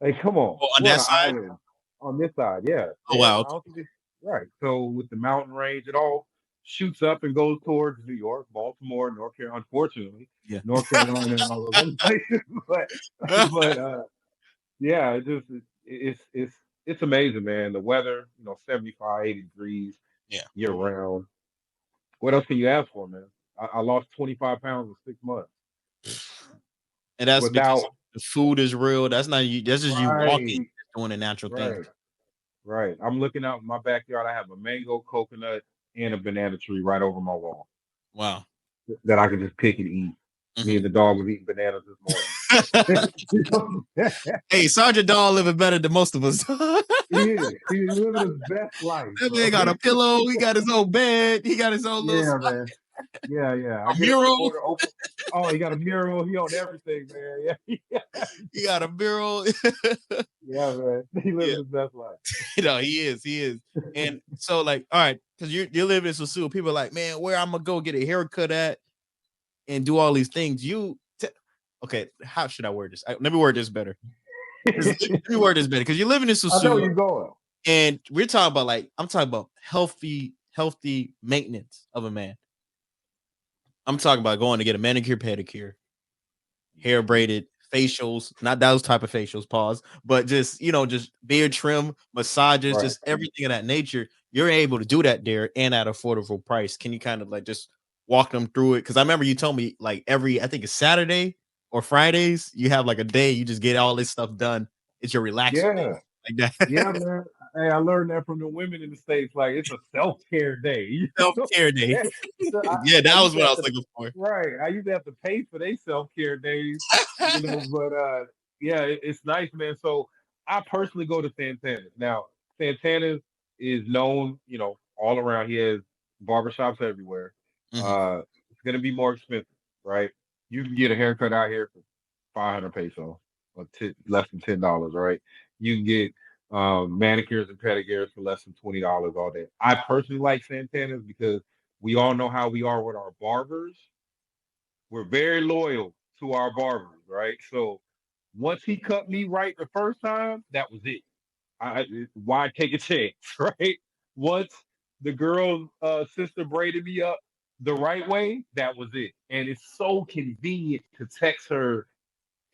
Like, come on, Oh, on we're on that an side. island on this side. Yeah, Oh yeah. wow. I Okay. don't think it's right. So with the mountain range, it all shoots up and goes towards New York, Baltimore, North Carolina. Unfortunately, Yeah. North Carolina and all those other places. But yeah, it's amazing, man. The weather, 75, 80 degrees Yeah. year round. What else can you ask for, man? I lost 25 pounds in 6 months And that's because without. the food is real. That's not you. That's just you walking, Right, just doing the natural things. right, right. I'm looking out in my backyard. I have a mango, coconut, and a banana tree right over my wall Wow. that I can just pick and eat. Me Mhm. and the dog was eating bananas this morning. You know? Hey, Sergeant Dawn living better than most of us. He is. He's living his best life, That man bro. got a pillow. He got his own bed. He got his own little Yeah, man. Yeah, yeah. I a get up in the mural. morning, open. Oh, he got a mural. He on everything, man. Yeah, He got a mural. yeah, man. He Yeah, living his best life. he is. He is. And so, like, all right, because you're living in Sosua, people are like, man, where I'm gonna go get a haircut at and do all these things. Okay, how should I word this? Let me word this better. Let me word this better because you're living in I know Sosua, where you're going. and we're talking about like I'm talking about healthy maintenance of a man. I'm talking about going to get a manicure, pedicure, hair braided, facials, not those type of facials, pause, but just just beard trim, massages, Right. just everything of that nature. You're able to do that there and at affordable price. Can you kind of like just walk them through it? Because I remember you told me like I think it's Saturday. or Fridays, you have like a day you just get all this stuff done. It's your relaxing day Yeah. like Yeah, that. man. Hey, I learned that from the women in the States. Like it's a self-care day. Self care day. So Yeah, I that was used to what I have was to looking for. right. I used to have to pay for their self-care days, but yeah, it's nice, man. So I personally go to Santana's. Now, Santana's is known, all around. He has barbershops everywhere. Mhm. It's gonna be more expensive, right? You can get a haircut out here for 500 pesos or less than $10, right? You can get manicures and pedicures for less than $20 all day. I personally like Santana's because we all know how we are with our barbers. We're very loyal to our barbers, right? So once he cut me right the first time, that was it. Why take a chance, right? Once the girl's sister braided me up the right way, that was it. And it's so convenient to text her.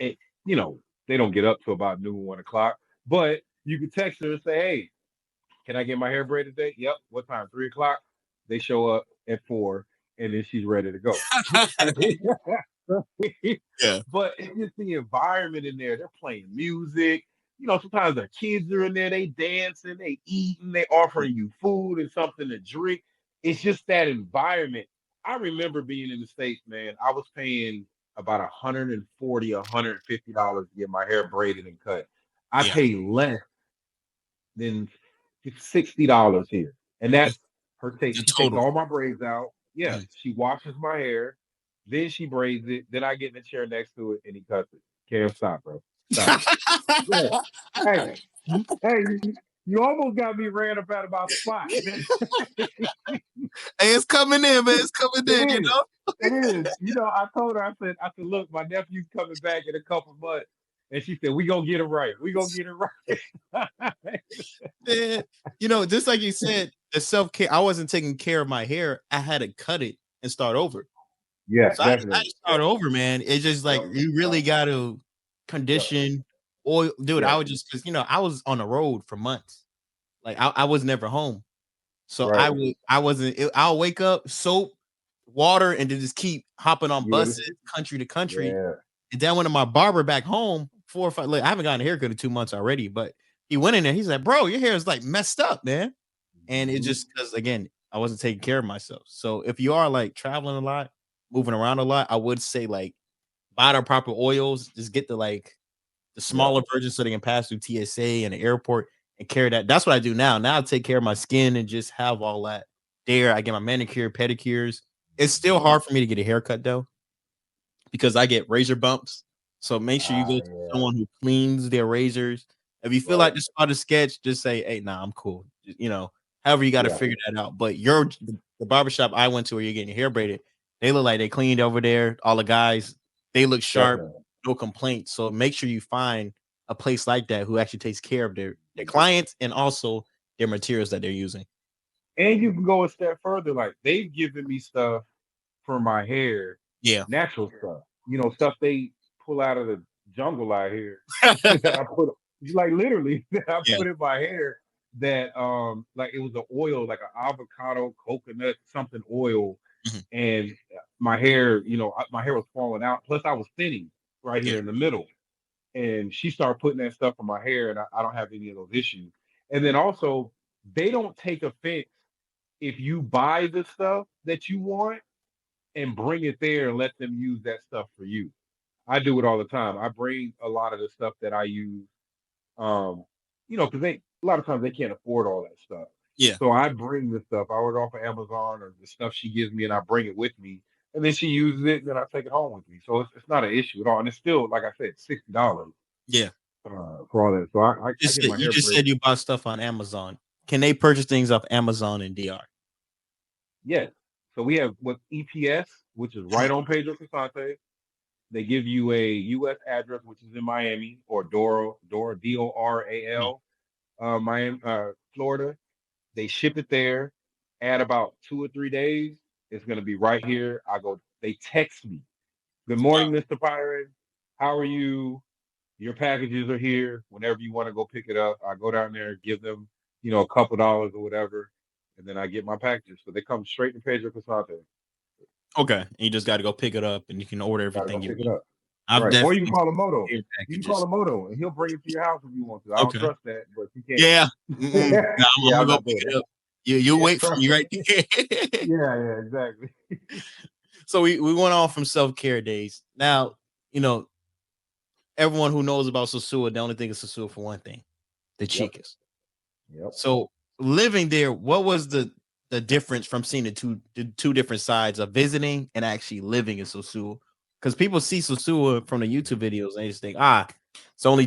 At, you know, they don't get up till about noon, 1 o'clock, but you can text her and say, "Hey, can I get my hair braided today?" Yep. What time? 3 o'clock. They show up at 4, and then she's ready to go. Yeah. But it's just the environment in there. They're playing music. Sometimes their kids are in there. They dancing, they eating, they offering you food and something to drink. It's just that environment. I remember being in the States, man. I was paying about 140, $150 to get my hair braided and cut. I Yeah. pay less than $60 here. And that's The she takes total. all my braids out. Yeah, Mhm. she washes my hair, then she braids it, then I get in the chair next to it and he cuts it. Cam, stop, bro. Stop. Yeah. Hey, hey, you almost got me ran about spot, man. Hey, it's coming in, man. It's coming It in, you is. know? It is. I told her, I said, look, my nephew's coming back in a couple months. And she said, we gonna get it right. We gonna get it right. Man, just like you said, the self-care, I wasn't taking care of my hair. I had to cut it and start over. Yeah, So I had definitely. to start over, man. It's just like Yep. you really got to Yep. condition oil. Dude, I Yep. would just because I was on the road for months. Like I was never home. So Right. I wasn't I'll wake up, soap, water, and then just keep hopping on You ready? buses country to country. Yeah. And then when my barber back home, 4 or 5, like I haven't gotten a haircut in 2 months already, but he went in there. He's like, bro, your hair is like messed up, man. And it Mhm. just because again, I wasn't taking care of myself. So if you are like traveling a lot, moving around a lot, I would say like buy the proper oils. Just get the Yeah. smaller version so they can pass through TSA and the airport and carry that. That's what I do now. Now I take care of my skin and just have all that there. I get my manicure, pedicures. It's still Mhm. hard for me to get a haircut though, because I get razor bumps. So make sure you go to Yeah. someone who cleans their razors. If you feel Right. like the spot is sketch, just say, "Hey, nah, I'm cool." However you got to Yeah. figure that out. But the barbershop I went to where you're getting your hair braided, they look like they cleaned over there. All the guys, they look sharp, Definitely. no complaints. So make sure you find a place like that who actually takes care of their clients and also their materials that they're using. And you can go a step further. Like they've given me stuff for my hair, Yeah. natural stuff. Stuff they pull out of the jungle out here that I put like literally that I Yeah. put in my hair that like it was an oil, like an avocado, coconut, something oil. Mhm. And my hair, my hair was falling out. Plus I was thinning right Yeah. here in the middle. And she started putting that stuff in my hair, and I don't have any of those issues. And then also, they don't take offense if you buy the stuff that you want and bring it there and let them use that stuff for you. I do it all the time. I bring a lot of the stuff that I use, um, because they a lot of times they can't afford all that stuff. Yeah. So I bring the stuff. I order off of Amazon or the stuff she gives me, and I bring it with me. And then she uses it, and then I take it home with me. So it's not an issue at all. And it's still, like I said, $60 Yeah. for all that. So I Just get said my you hair just said braided. you bought stuff on Amazon. Can they purchase things off Amazon and DR? Yes. So we have what EPS, which is Mhm. right on Pedro Casante. They give you a U.S. address, which is in Miami, or Dora, Mm. Doral, Miami, Florida. They ship it there. Add about 2 or 3 days. It's going to be right here. They text me. Good morning, Wow. Mr. Byron. How are you? Your packages are here. Whenever you want to go pick it up, I go down there, give them, a couple dollars or whatever, and then I get my packages. So they come straight to Pedro Casante. Okay. And you just got to go pick it up and you can order Gotta everything go you pick it need. up. I've Right. Or you can definitely call him Moto. seen You can call packages. him Moto, and he'll bring it to your house if you want to. I don't Okay. trust that, but you can. Yeah. Mm-mm. Nah, I'm Yeah, gonna I'm go not pick doing it that. up. You Yeah, wait for trust me right me. there. Yeah, exactly. So we went on from self-care days. Now, you know, everyone who knows about Sosua, they only think of Sosua for one thing, the Yep. chicas. Yep. So living there, what was the difference from seeing the two different sides of visiting and actually living in Sosua? Because people see Sosua from the YouTube videos and they just think, it's only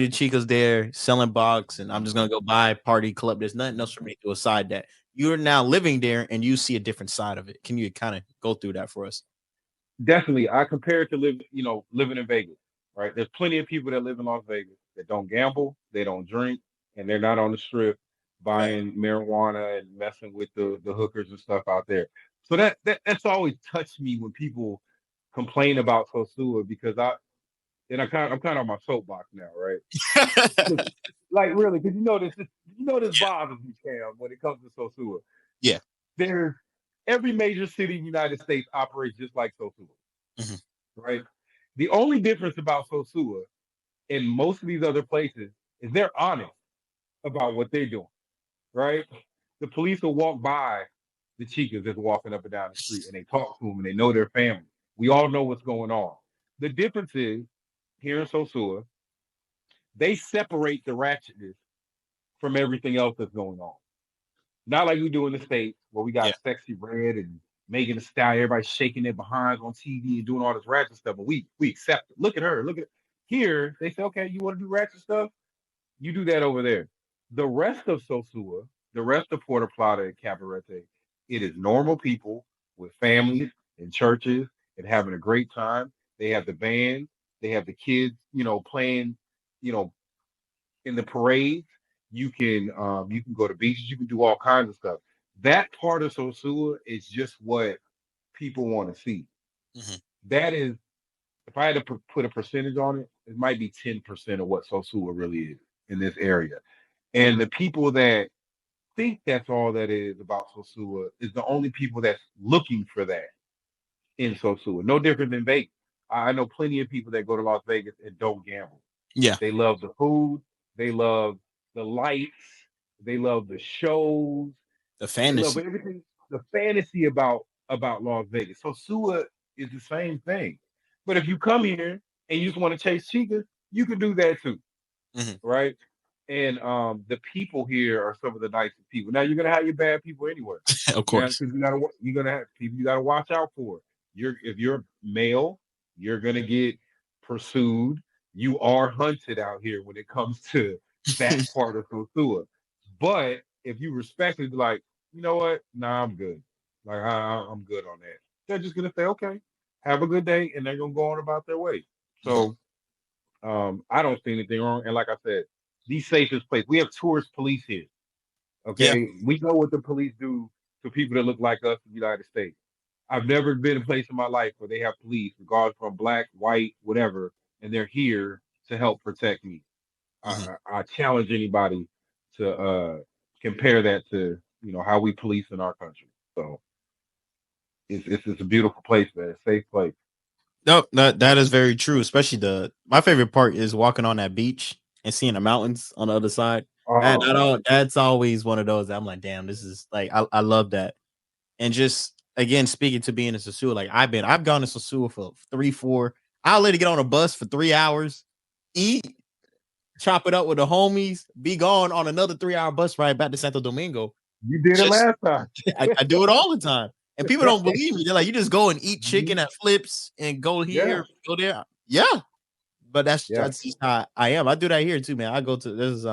the chicas there selling box, and I'm just gonna go buy party club. There's nothing else for me to do aside that. You're now living there and you see a different side of it. Can you kind of go through that for us? Definitely. I compare it to living in Vegas. Right. There's plenty of people that live in Las Vegas that don't gamble, they don't drink, and they're not on the strip Right. buying marijuana and messing with the hookers and stuff out there. So that's always touched me when people complain about Sosua because I'm kind of on my soapbox now, right? Because, like really, because this bothers me, Cam, when it comes to Sosua. Yeah. There's every major city in the United States operates just like Sosua, Mhm. right? The only difference about Sosua and most of these other places is they're honest about what they're doing, right? The police will walk by the chicas that's walking up and down the street and they talk to them and they know their family. We all know what's going on. The difference is here in Sosua, they separate the ratchetness from everything else that's going on. Not like we do in the States where we Yeah. got sexy red and Megan Thee Stallion, everybody shaking their behinds on TV and doing all this ratchet stuff, but we accept it. Look at her. Look at here. They say, okay, you want to do ratchet stuff? You do that over there. The rest of Sosua, the rest of Puerto Plata and Cabarete, it is normal people with families and churches and having a great time. They have the band, they have the kids, playing, you know, in the parades. You can go to beaches, you can do all kinds of stuff. That part of Sosua is just what people want to see. Mhm. That is, if I had to put a percentage on it, it might be 10% of what Sosua really is in this area. And the people that think that's all that is about Sosua is the only people that's looking for that in Sosua. No different than Vegas. I know plenty of people that go to Las Vegas and don't gamble. Yeah. They love the food. They love the lights. They love the shows. The They love fantasy. everything. The fantasy about Las Vegas. So Sua is the same thing. But if you come here and you just want to chase chicas, you can do that too, Mhm. right? And the people here are some of the nicest people. Now you're gonna have your bad people anywhere. Of Yeah, course. because you're gonna have people you gotta watch out for. If you're male, you're gonna get pursued. You are hunted out here when it comes to that part of Sosua. But if you respectfully be like, you know what? Nah, I'm good. Like I'm good on that. They're just gonna say, okay, have a good day, and they're gonna go on about their way. Mhm. So I don't see anything wrong. And like I said, the safest place. We have tourist police here. Yeah. Okay, we know what the police do to people that look like us in the United States. I've never been in a place in my life where they have police, regardless from black, white, whatever, and they're here to help protect me. Mhm. I challenge anybody to compare that to how we police in our country. So it's a beautiful place, man. A safe place. No, that is very true. Especially my favorite part is walking on that beach and seeing the mountains on the other side. Oh man, That's always one of those that I'm like, damn, this is like I love that. And just again speaking to being in Sosua, like I've gone to Sosua for 3, 4. I'll let it get on a bus for 3 hours, eat, chop it up with the homies, be gone on another 3 hour bus ride back to Santo Domingo. you did it Just last time. I do it all the time. And people don't believe me. They're like, you just go and eat chicken Mhm. at flips and go Yeah, here, go there. Yeah. But that's yeah, that's just how I am. I do that here too, man. I go to this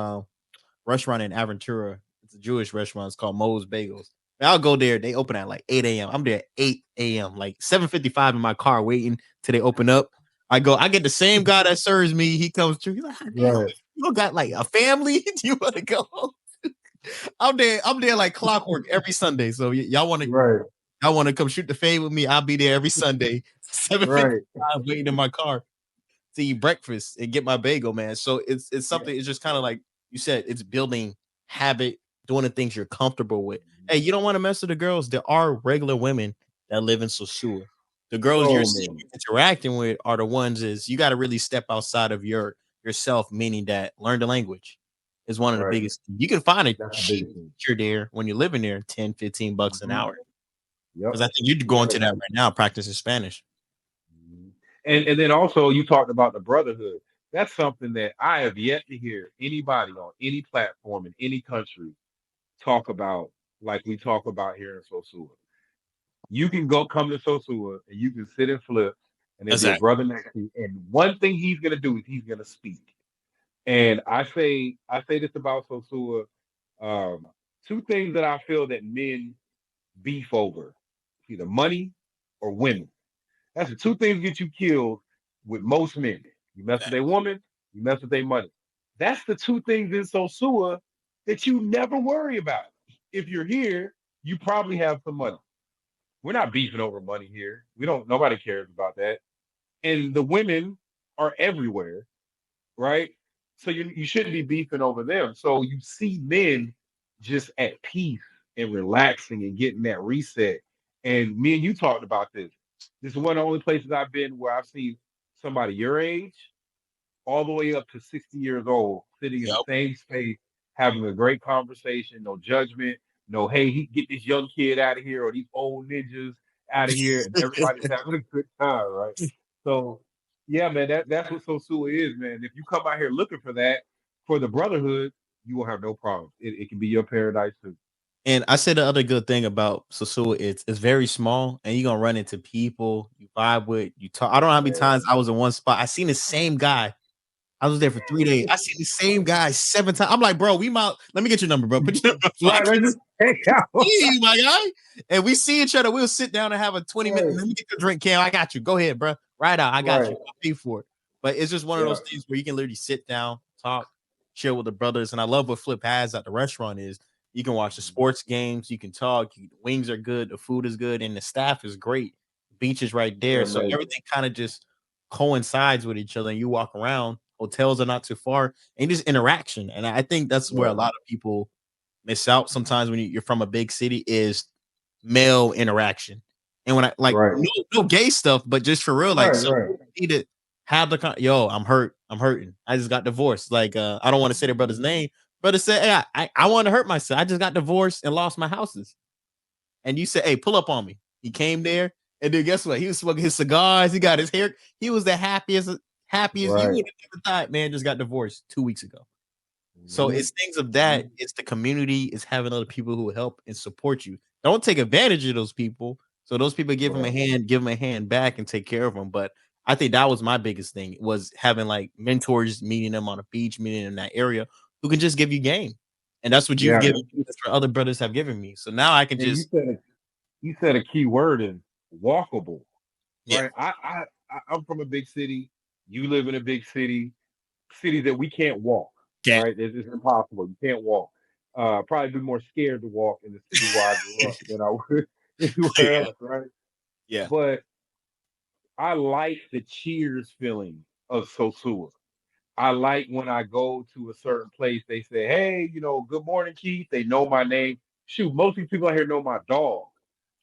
restaurant in Aventura. It's a Jewish restaurant. It's called Moe's Bagels. And I'll go there. They open at like 8 a.m. I'm there at 8 a.m. Like 7:55 in my car waiting till they open up. I get the same guy that serves me. He comes through. He's like, "Ah, damn, right, you don't got like a family? Do you want to go?" I'm there like clockwork every Sunday. So right, y'all want to come shoot the fade with me? I'll be there every Sunday, right. 7:55 waiting in my car to eat breakfast and get my bagel, man. So it's Yeah. something. It's just kind of like you said. It's building habit, doing the things you're comfortable with. Hey, you don't want to mess with the girls. There are regular women that live in Sosua. The girls you're So seeing many. interacting with are the ones is you got to really step outside of yourself, meaning that learn the language is one of the Right. biggest. You can find a That's the cheap biggest thing. teacher there when you're living there, 10, $15 an Hmm. hour. Yep. Because I think you'd go Yeah. into that right now, practicing Spanish. Mhm. And then also you talked about the brotherhood. That's something that I have yet to hear anybody on any platform in any country talk about like we talk about here in Sosua. You can go come to Sosua and you can sit and flip, and there'll be a Exactly. brother next to you. And one thing he's gonna do is he's gonna speak. And I say this about Sosua. Um, two things that I feel that men beef over: either money or women. That's the two things get you killed with most men. You mess with a woman, you mess with their money. That's the two things in Sosua that you never worry about. If you're here, you probably have some money. We're not beefing over money here. We don't. Nobody cares about that. And the women are everywhere, right? So you shouldn't be beefing over them. So you see men just at peace and relaxing and getting that reset. And me and you talked about this. This is one of the only places I've been where I've seen somebody your age all the way up to 60 years old, sitting in the Yep. same space, having a great conversation, no judgment, no, hey, he get this young kid out of here or these old ninjas out of here, and everybody's having a good time, right? So, yeah, man, that's what Sosua is, man. If you come out here looking for that, for the brotherhood, you will have no problem. It can be your paradise too. And I said the other good thing about Sosua, it's very small, and you're gonna run into people you vibe with, you talk. I don't know how many Man. times I was in one spot. I seen the same guy. I was there for 3 days. I seen the same guy 7 times. I'm like, bro, we might let me get your number, bro. Put your number so I Right, can let's just hang out. see you, my guy. And we see each other. We'll sit down and have a 20 minute. Right, Let me get your drink, Cam. I got you. Go ahead, bro. Right out. I got right. you. I'll pay for it. But it's just one of Yeah. those things where you can literally sit down, talk, chill with the brothers. And I love what Flip has at the restaurant is you can watch the sports games, you can talk, the wings are good, the food is good, and the staff is great. Beach is right there. They're So amazing. everything kind of just coincides with each other. And you walk around, hotels are not too far, and just interaction. And I think that's where a Yeah. lot of people miss out sometimes when you're from a big city is male interaction. And when I like Right. no gay stuff, but just for real, like Right, some right. people need to have the yo, I'm hurt, I'm hurting. I just got divorced. Like I don't want to say the brother's name. Brother said, hey, I want to hurt myself. I just got divorced and lost my houses. And you said, hey, pull up on me. He came there, and then guess what? He was smoking his cigars. He got his hair. He was the happiest you Right. would have ever thought. Man, just got divorced 2 weeks ago. So Mhm. it's things of that. Mhm. It's the community. It's having other people who help and support you. Don't take advantage of those people. So those people give them a Right. hand, give them a hand back, and take care of them. But I think that was my biggest thing was having like mentors, meeting them on a beach, meeting them in that area who can just give you game. And that's what you've Yeah. given me. That's what other brothers have given me. So now I can And just you said a key word in walkable, yeah, right? I'm from a big city. You live in a big city that we can't walk, can't right? It's impossible. You can't walk. Probably be more scared to walk in the city where I grew up than I would anywhere yeah, else, right? yeah. But I like the cheers feeling of Sosua. I like when I go to a certain place, they say, hey, good morning, Keith. They know my name. Shoot, most of these people out here know my dog,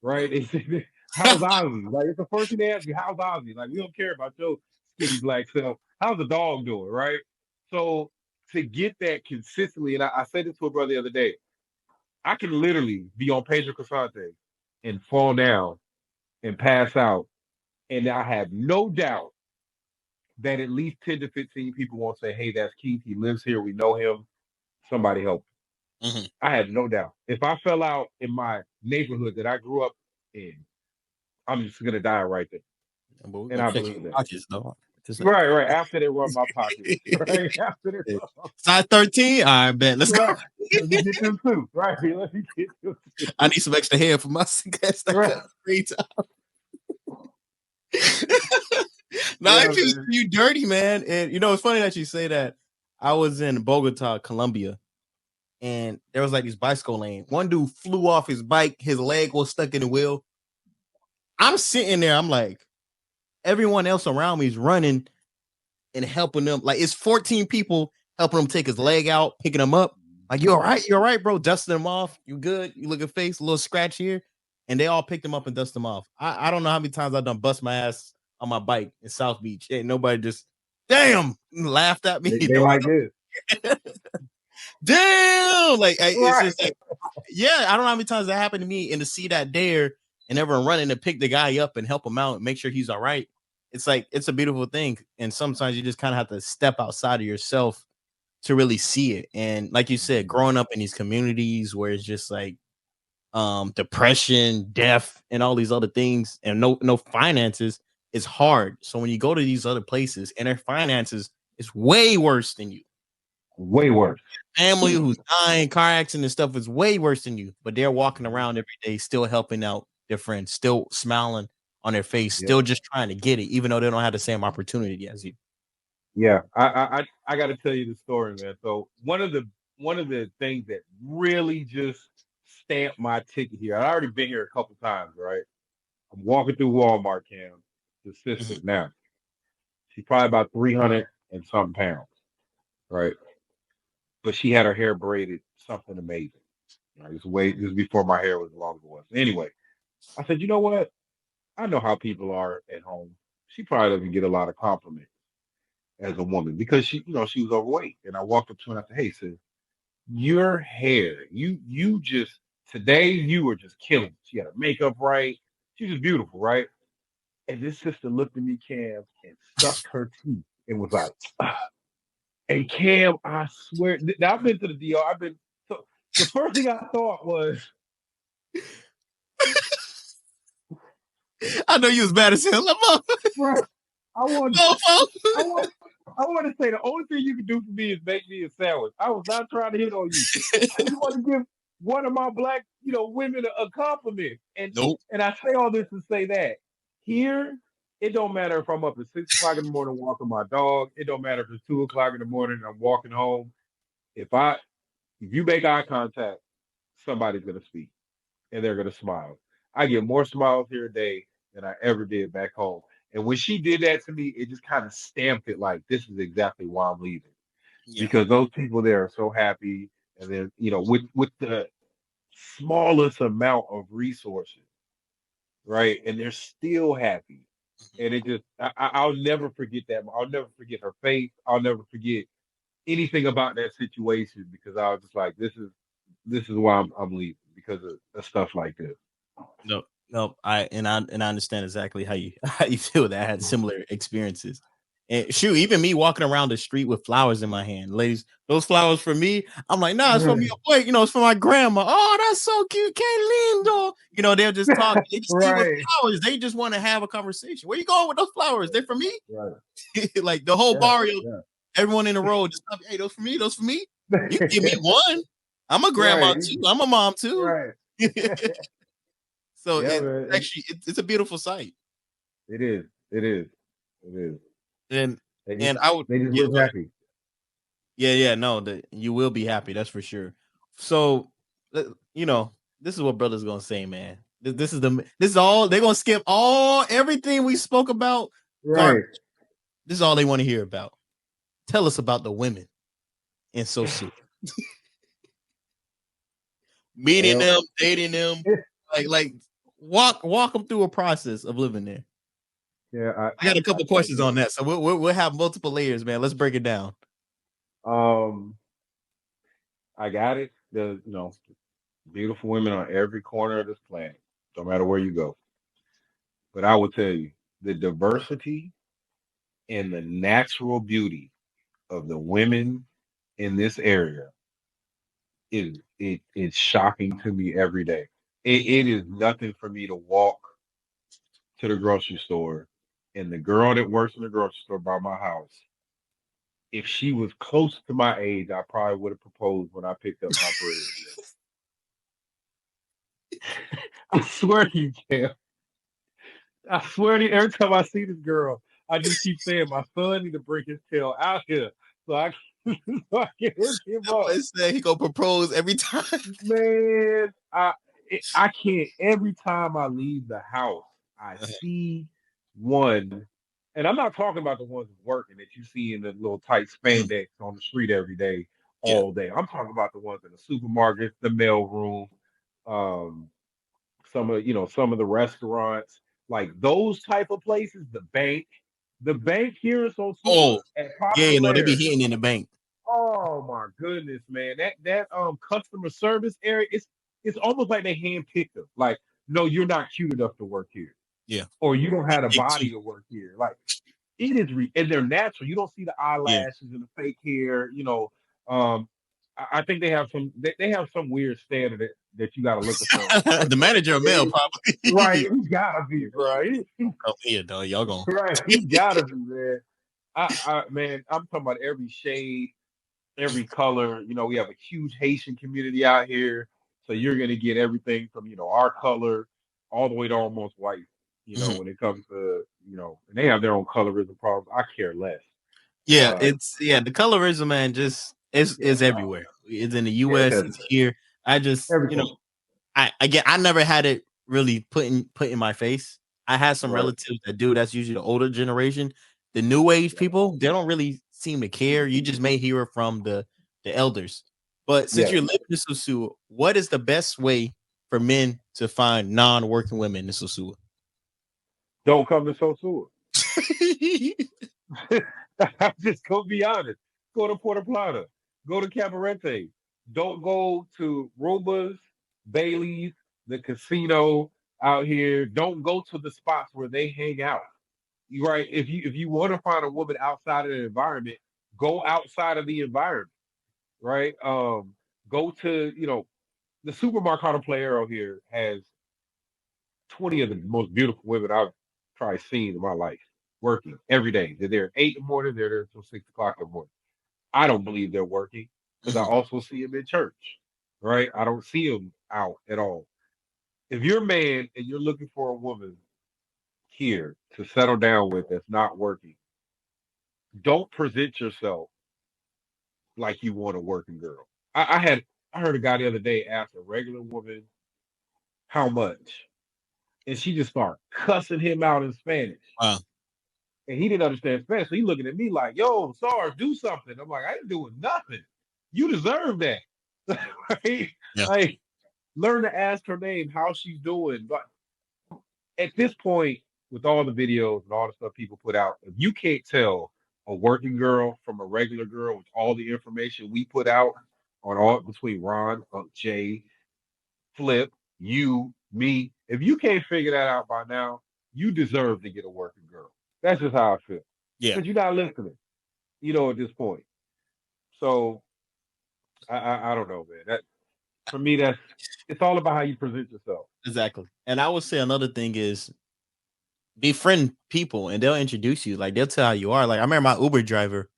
right? They say, how's Ozzy? Like, it's the first thing they ask you, how's Ozzy? Like, we don't care about your skinny black self. How's the dog doing, right? So to get that consistently, and I said this to a brother the other day, I can literally be on Pedro Casante and fall down and pass out. And I have no doubt that at least 10 to 15 people won't say, hey, that's Keith. He lives here. We know him. Somebody help. Mhm. I have no doubt. If I fell out in my neighborhood that I grew up in, I'm just gonna die right there. But we're And gonna I check your believe that. pockets though. Just like Right, right. After they run my pockets. Right. After they run. size 13. All right, bet. Let's go. Right. Let me get them too. Right. Let me get them I too. need some extra hair for my cigarettes. Right. Free time. No, Yeah, actually, man. you dirty, man. And it's funny that you say that. I was in Bogota, Colombia, and there was like this bicycle lane. One dude flew off his bike, his leg was stuck in the wheel. I'm sitting there, I'm like, everyone else around me is running and helping them. Like, it's 14 people helping him take his leg out, picking him up. Like, you all right? You all right, bro? Dusting him off. You good? You look at face, a little scratch here. and they all picked him up and dust him off. I don't know how many times I've done bust my ass on my bike in South Beach. Ain't nobody just damn laughed at me. They like this. Damn, like it's Right. just like, yeah, I don't know how many times that happened to me, and to see that there and everyone running to pick the guy up and help him out and make sure he's all right. It's like it's a beautiful thing, and sometimes you just kind of have to step outside of yourself to really see it. And like you said, growing up in these communities where it's just like depression, death, and all these other things, and no finances, it's hard. So when you go to these other places and their finances is way worse than you, Way worse. family who's dying, car accident and stuff is way worse than you, but they're walking around every day, still helping out their friends, still smiling on their face, Yeah. still just trying to get it, even though they don't have the same opportunity as you. Yeah. I got to tell you the story, man. So one of the things that really just stamped my ticket here. I already been here a couple times, right? I'm walking through Walmart, Cam. The sister Mhm. now. She's probably about 300 and something pounds, right? But she had her hair braided, something amazing. Right? This is before my hair was as long as it was. Anyway, I said, you know what? I know how people are at home. She probably doesn't get a lot of compliments as a woman because she was overweight. And I walked up to her and I said, hey, sis, your hair, you just today you were just killing it. She had her makeup right. She was beautiful, right? And this sister looked at me, Cam, and sucked her teeth and was like, and Cam, I swear, now I've been to the DR. I've been so the first thing I thought was, I know you was mad as hell. right, I want, Mofo. I want, I want to say the only thing you can do for me is make me a sandwich. I was not trying to hit on you. I just want to give one of my black, women a compliment. And Nope. and I say all this to say that here, it don't matter if I'm up at 6 o'clock in the morning walking my dog. It don't matter if it's 2 o'clock in the morning and I'm walking home. If I if you make eye contact, somebody's gonna speak and they're gonna smile. I get more smiles here a day than I ever did back home. And when she did that to me, it just kind of stamped it like this is exactly why I'm leaving. Yeah. Because those people there are so happy and then, with the smallest amount of resources, right? And they're still happy. And it just I'll never forget that. I'll never forget her face. I'll never forget anything about that situation because I was just like, this is why I'm leaving because of stuff like this. No, no, I understand exactly how you how you feel. That I had similar experiences. And shoot, even me walking around the street with flowers in my hand, ladies, those flowers for me. I'm like, nah, it's for me. Wait, it's for my grandma. Oh, that's so cute, que lindo. They'll just talk. They just see with Right. flowers. They just want to have a conversation. Where you going with those flowers? They for me? Right. Like the whole Yeah. barrio, Yeah. everyone in the road just stop. Hey, those for me. Those for me. You can give me one. I'm a grandma Right. too. I'm a mom too. Right. So Yeah, it's man. actually it's a beautiful sight. It is. It is. It is. And They just and I would they just yeah, look go ahead. happy. Yeah, no, you will be happy, that's for sure. So you know, this is what brother's gonna say, man. This is all they're gonna skip all everything we spoke about. Garbage. Right. This is all they want to hear about. Tell us about the women in Sosua. Meeting Well, them, dating them, like walk them through a process of living there. yeah, I got a I couple think questions on that, so we'll have multiple layers, man. Let's break it down. um I got it. There's beautiful women on every corner of this planet, no matter where you go. But I will tell you, the diversity and the natural beauty of the women in this area it's shocking to me every day. It is nothing for me to walk to the grocery store and the girl that works in the grocery store by my house, if she was close to my age, I probably would have proposed when I picked up my bread. I swear to you, Cam. I swear to you, every time I see this girl, I just keep saying my son need to bring his tail out here so I can, so I can hook him That up. boy said he gonna propose every time. Man, I can't. Every time I leave the house, I see one, and I'm not talking about the ones working that you see in the little tight Mhm. spandex on the street every day, Yeah. all day. I'm talking about the ones in the supermarket, the mail room, um, some of the restaurants, like those type of places. The bank here in Sosua Oh, at yeah, Papa you know, they be Lair. hitting in the bank. Oh my goodness, man! That customer service area, it's almost like they handpicked them. Like, no, you're not cute enough to work here, Yeah. or you don't have a Big too. body to work here. Like, and they're natural. You don't see the Yeah. eyelashes and the fake hair. Um, I think they have some weird standard that you got to look for. The manager of mail Right, probably. he gotta be, bro. Come here, dog. Y'all going. Right, he gotta be, man. Man, I'm talking about every shade, every color. We have a huge Haitian community out here, so you're gonna get everything from our color all the way to almost white. Mhm. When it comes to and they have their own colorism problems. I care less, Yeah, but it's the colorism, man. Just it's yeah, no, everywhere. It's in the yeah, it's U.S. It's everything. here. I just Everything. I never had it really put in my face. I had some Right. relatives that do. That's usually the older generation. The new age people, they don't really seem to care. You just may hear it from the elders. But since Yes. you're living in Sosua, what is the best way for men to find non-working women in Sosua? Don't come to Sosua. I'm just gonna be honest. Go to Puerto Plata. Go to Cabarete. Don't go to Roba's, Bailey's, the casino out here. Don't go to the spots where they hang out. You right. If you want to find a woman outside of the environment, go outside of the environment. Right. Go to the Supermercado Playero here has 20 of the most beautiful women I've probably seen in my life working every day. They're there at 8 in the morning, they're there until 6 o'clock in the morning. I don't believe they're working because I Mhm. also see them in church, right? I don't see them out at all. If you're a man and you're looking for a woman here to settle down with that's not working, don't present yourself like you want a working girl. I heard a guy the other day ask a regular woman how much, and she just started cussing him out in Spanish. Wow. And he didn't understand Spanish. So he looking at me like, yo, sorry, do something. I'm like, I ain't doing nothing. You deserve that. Right? Yeah. Like, learn to ask her name, how she's doing. But at this point, with all the videos and all the stuff people put out, if you can't tell a working girl from a regular girl with all the information we put out on all between Ron, Jay, Flip, you, me, if you can't figure that out by now, you deserve to get a working girl. That's just how I feel. Yeah. Because you're not listening, at this point. So I don't know, man. That for me, it's all about how you present yourself. Exactly. And I would say another thing is befriend people and they'll introduce you. Like they'll tell how you are. Like I remember my Uber driver,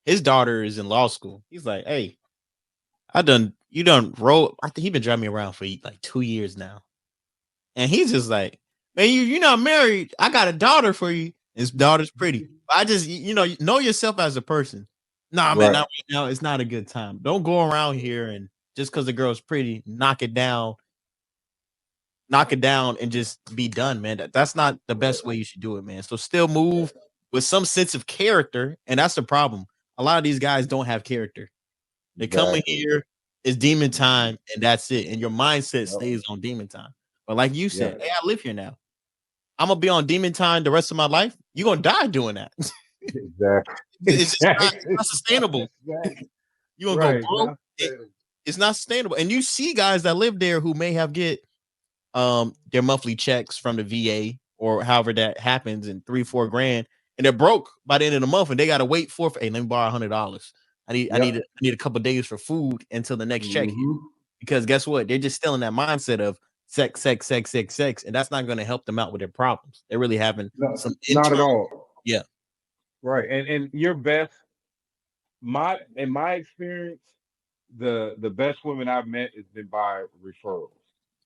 his daughter is in law school. He's like, hey, you done roll. I think he been driving me around for like 2 years now. And he's just like, man, you're not married. I got a daughter for you. His daughter's pretty. I just, know yourself as a person. Nah, man, Right. not right now. It's not a good time. Don't go around here and just because the girl's pretty, knock it down and just be done, man. That's not the Right. best way you should do it, man. So still move with some sense of character. And that's the problem. A lot of these guys don't have character. They come in Exactly. here, it's demon Mhm. time, and that's it. And your mindset Yep. stays on demon time. But like you said, Yep. hey, I live here now. I'm gonna be on demon time the rest of my life. You're gonna die doing that. Exactly. It's just Exactly. not sustainable. Exactly. You're gonna go Right. broke. Not It- saying- it's not sustainable. And you see guys that live there who may have get their monthly checks from the VA or however that happens in 3-4 grand, and they're broke by the end of the month, and they gotta wait hey, let me borrow $100. Yep. I need a couple days for food until the next check Hmm. because guess what? They're just still in that mindset of sex, sex, sex, sex, sex, and that's not going to help them out with their problems. They're really having No, some not at internal, all. yeah, Right. And your best, in my experience, the best women I've met has been by referrals.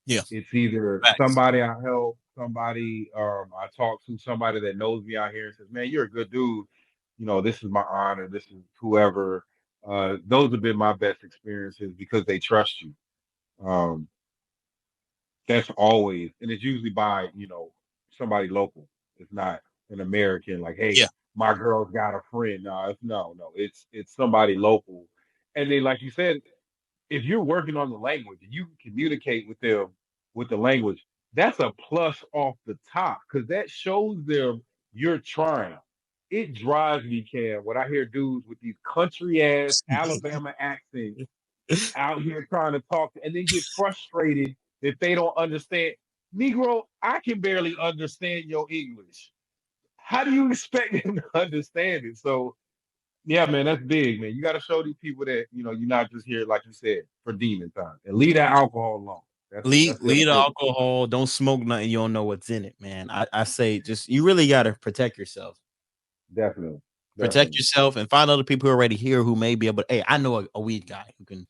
yeah, It's either facts, somebody I help, somebody I talk to, somebody that knows me out here and says, "Man, you're a good dude. This is my honor. This is whoever." Those have been my best experiences because they trust you. Um, that's always, and it's usually by somebody local. It's not an American like, "Hey, yeah, my girl's got a friend." No, no. It's somebody local, and then like you said, if you're working on the language and you can communicate with them with the language, that's a plus off the top because that shows them you're trying. It drives me, Cam, when I hear dudes with these country ass Alabama accents out here trying to talk and then get frustrated if they don't understand. Negro, I can barely understand your English. How do you expect them to understand it? So yeah, man, that's big, man. You got to show these people that you're not just here, like you said, for demon time, and leave that alcohol alone. That's the other Leave the big alcohol. Don't smoke nothing. You don't know what's in it, man. I say just you really gotta protect yourself. definitely, Protect definitely. yourself and find other people who are already here who may be able. Hey, I know a weed guy who can.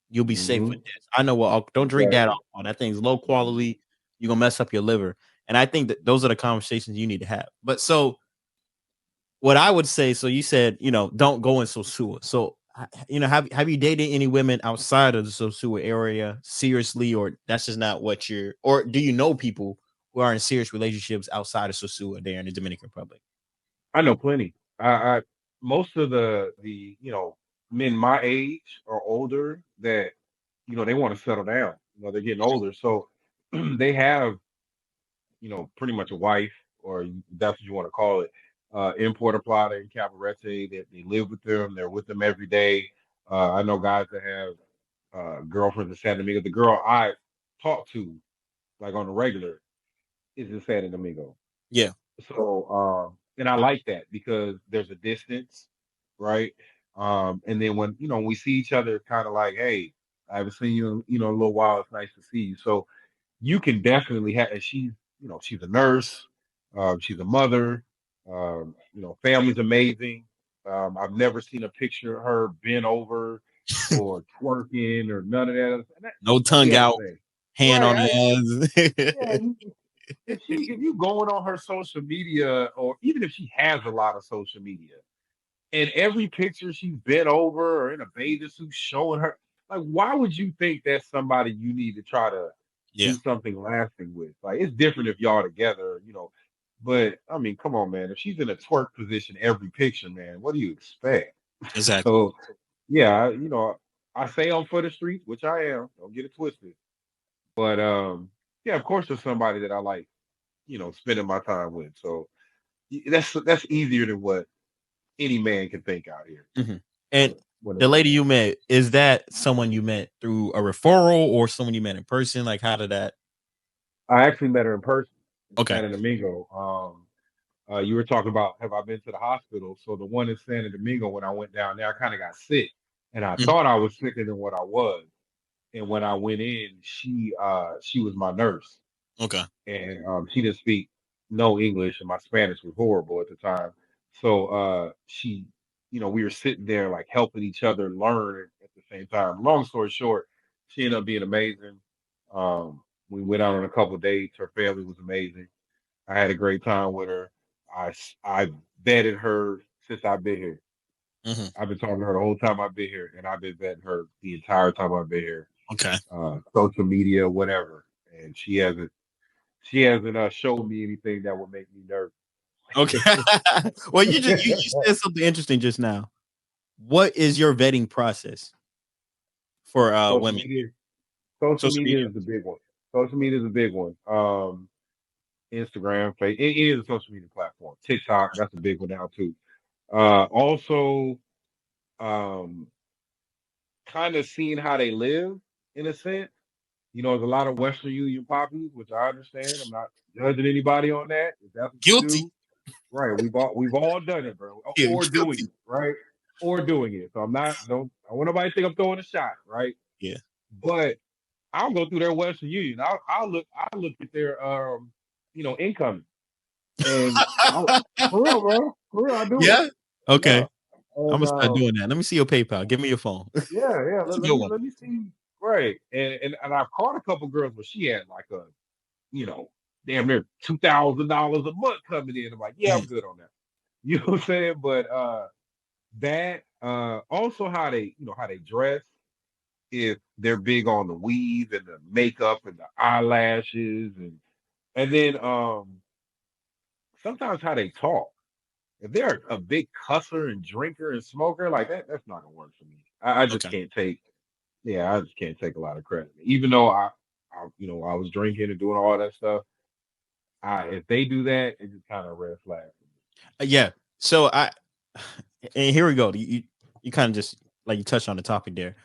You'll be safe with Hmm. this. I know what. Don't drink that Exactly. alcohol. That thing's low quality. You're gonna mess up your liver. And I think that those are the conversations you need to have. But so what I would say, so you said, don't go in Sosua. So, have you dated any women outside of the Sosua area seriously, or that's just not what you're, or do you know people who are in serious relationships outside of Sosua there in the Dominican Republic? I know plenty. I most of the men my age or older that they want to settle down. They're getting older, so they have pretty much a wife, or that's what you want to call it, in Puerto Plata and Cabarete. That they live with them. They're with them every day. I know guys that have girlfriends in San Domingo. The girl I talk to, like on the regular, is in San Domingo. Yeah. So, and I like that because there's a distance, right? And then when we see each other, kind of like, hey, I haven't seen you in a little while. It's nice to see you. So you can definitely have. And she's a nurse. She's a mother. Family's amazing. I've never seen a picture of her bent over or twerking or none of that. And No that'd tongue be out, insane, hand right? on the Yeah, ass. if you going on her social media, or even if she has a lot of social media, and every picture she's bent over or in a bathing suit showing her, like, why would you think that's somebody you need to try to Yeah, do something lasting with? Like, it's different if y'all together. But I mean, come on, man. If she's in a twerk position every picture, man, what do you expect? exactly. So yeah, I say I'm for the streets, which I am. Don't get it twisted. But yeah, of course, there's somebody that I like, spending my time with. So that's easier than what any man can think out here. Mhm. And When the it, lady you met, is that someone you met through a referral or someone you met in person? Like, how did that? I actually met her in person in Okay. San Domingo. You were talking about have I been to the hospital? So the one in San Domingo, when I went down there, I kind of got sick, and I Mhm. thought I was sicker than what I was. And when I went in, she was my nurse, Okay. and she didn't speak no English, and my Spanish was horrible at the time. So we were sitting there like helping each other learn at the same time. Long story short, she ended up being amazing. We went out on a couple of dates. Her family was amazing. I had a great time with her. I vetted her since I've been here. Mhm. I've been talking to her the whole time I've been here, and I've been vetting her the entire time I've been here. Okay. Social media, whatever, and she hasn't showed me anything that would make me nervous. Okay. Well, you said something interesting just now. What is your vetting process for social women? media, social Social media media. is the big one. Social media is a big one. Instagram, Facebook, any of the social media platform. TikTok, that's a big one now too. Also, um, kind of seeing how they live in a sense. There's a lot of Western Union poppies, which I understand. I'm not judging anybody on that. If that's what you Guilty. do, right? We've all done it, bro, Yeah, or doing guilty. it, right? Or doing it. So I'm not. Don't. I want nobody to think I'm throwing a shot, right? Yeah. But I'll go through their Western Union. I'll look at their income, and I'll for real, bro. For real, I do it. Yeah. Okay. Yeah. I'm And gonna start doing that. Let me see your PayPal. Give me your phone. yeah, yeah. That's Let, a let good me one. let me see. Right. And I've caught a couple girls where she had like a you know damn near $2,000 a month coming in. I'm like, yeah, I'm Mhm. good on that. You know what I'm saying? But that also how they dress. If they're big on the weave and the makeup and the eyelashes, and then sometimes how they talk. If they're a big cusser and drinker and smoker like that, that's not gonna work for me. I just Okay. can't take. Yeah, I just can't take a lot of credit. Even though I was drinking and doing all that stuff. If they do that, it's just kind of a red flag. Yeah. So and here we go. You kind of just like you touched on the topic there.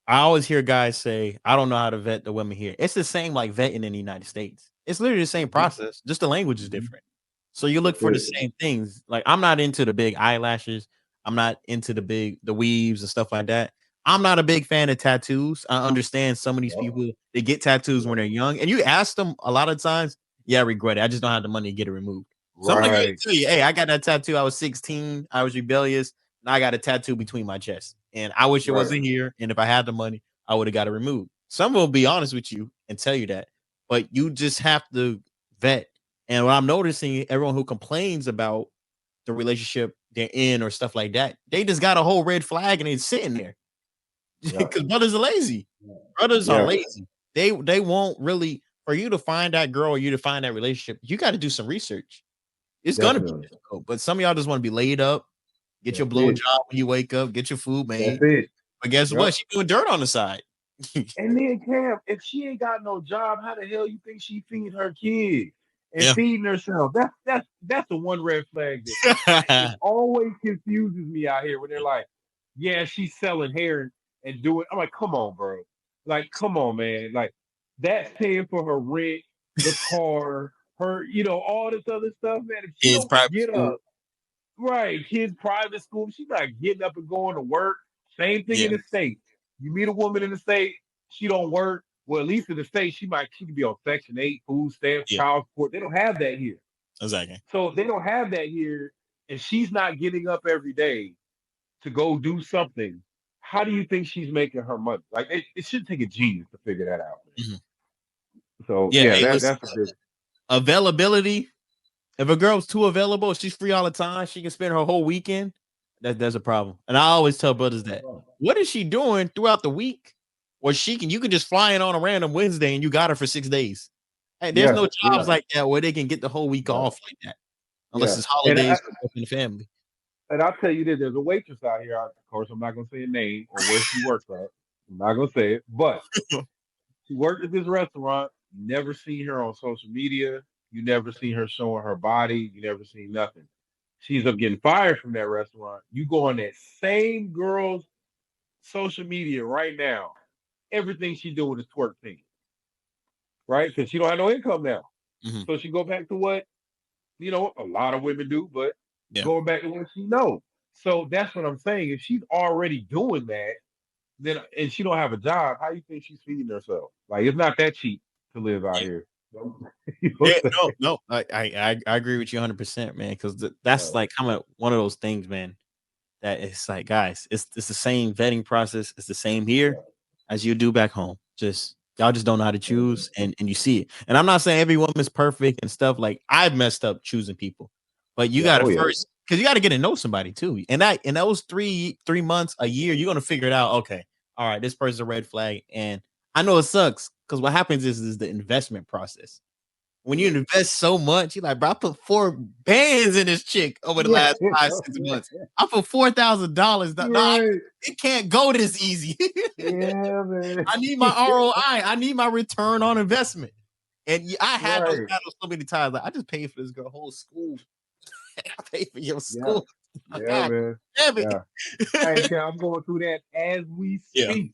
I always hear guys say, "I don't know how to vet the women here." It's the same like vetting in the United States. It's literally the same Mhm, process, just the language is mhm. different. So you look That's for the it. same things. Like I'm not into the big eyelashes. I'm not into the weaves and stuff like that. I'm not a big fan of tattoos. I understand some of these Yep, people they get tattoos when yep. they're young, and you ask them a lot of times, "Yeah, I regret it. I just don't have the money to get it removed." Some of them gonna Right. tell you, "Hey, I got that tattoo. I was 16. I was rebellious. And I got a tattoo between my chest, and I wish it Right. wasn't here. And if I had the money, I would have got it removed." Some will be honest with you and tell you that, but you just have to vet. And what I'm noticing, everyone who complains about the relationship they're in or stuff like that, they just got a whole red flag and it's sitting there Yeah. because brothers are lazy. Yeah. Brothers are Yeah. lazy. They won't really for you to find that girl or you to find that relationship. You got to do some research. It's gonna be Definitely. difficult, but some of y'all just want to be laid up, get your That's blow it. job when you wake up, get your food That's made. it. But guess Yep. what? She doing dirt on the side. And then Cam, if she ain't got no job, how the hell you think she feeding her kid and Yeah. feeding herself? That's the one red flag that it always confuses me out here when they're like, "Yeah, she's selling hair and doing." I'm like, "Come on, bro! Like, come on, man! Like, that's paying for her rent, the car, her, all this other stuff, man. If she Kids don't private get school. up, right, kids private school, she's not getting up and going to work. Same thing Yeah. in the state. You meet a woman in the state, she don't work. Well, at least in the state, she could be on Section 8, food stamps, Yeah. child support. They don't have that here. Exactly. So if they don't have that here, and she's not getting up every day to go do something. How do you think she's making her money? Like it should take a genius to figure that out. Mhm. So Yeah. yeah, Hey, that listen, that's a big availability. If a girl's too available, she's free all the time. She can spend her whole weekend. That's a problem. And I always tell brothers that. What is she doing throughout the week? Or you can just fly in on a random Wednesday and you got her for 6 days. Hey, there's yeah, no yeah, jobs like that where they can get the whole week yeah, off like that, unless yeah. it's And holidays for both in the family. I'll tell you this: there's a waitress out here. Of course, I'm not gonna say a name or where she works at. I'm not gonna say it, but she worked at this restaurant. You never seen her on social media. You never seen her showing her body. You never seen nothing. She's up getting fired from that restaurant. You go on that same girl's social media right now. Everything she doing is twerk thing, right? Because she don't have no income now. Mhm. So she go back to what a lot of women do, but Yeah. going back to what she knows. So that's what I'm saying. If she's already doing that, then and she don't have a job, how you think she's feeding herself? Like it's not that cheap to live out Yeah. here. Yeah, no. I agree with you 100%, man. Because that's Right. like kind of one of those things, man. That it's like, guys, it's the same vetting process. It's the same here Yeah. as you do back home. Just y'all just don't know how to Mhm. choose, and you see it. And I'm not saying every woman's perfect and stuff. Like I've messed up choosing people, but you Yeah. got to Oh yeah. first because you got to get to know somebody too. And that in those three months, a year, you're gonna figure it out. Okay, all right, this person's a red flag, and I know it sucks because what happens is the investment process when you Yeah. invest so much, you're like, bro, I put 4 bands in this chick over the Yeah. last 5, 6 months. I put $4,000. No, Right. it can't go this easy. Yeah, man. I need my ROI. I need my return on investment. And I had those Right. battles so many times. Like, I just paid for this girl whole school. I paid for your Yeah. school. Yeah, God man. damn Yeah. Hey, it. Cal, I'm going through that as we Yeah. speak.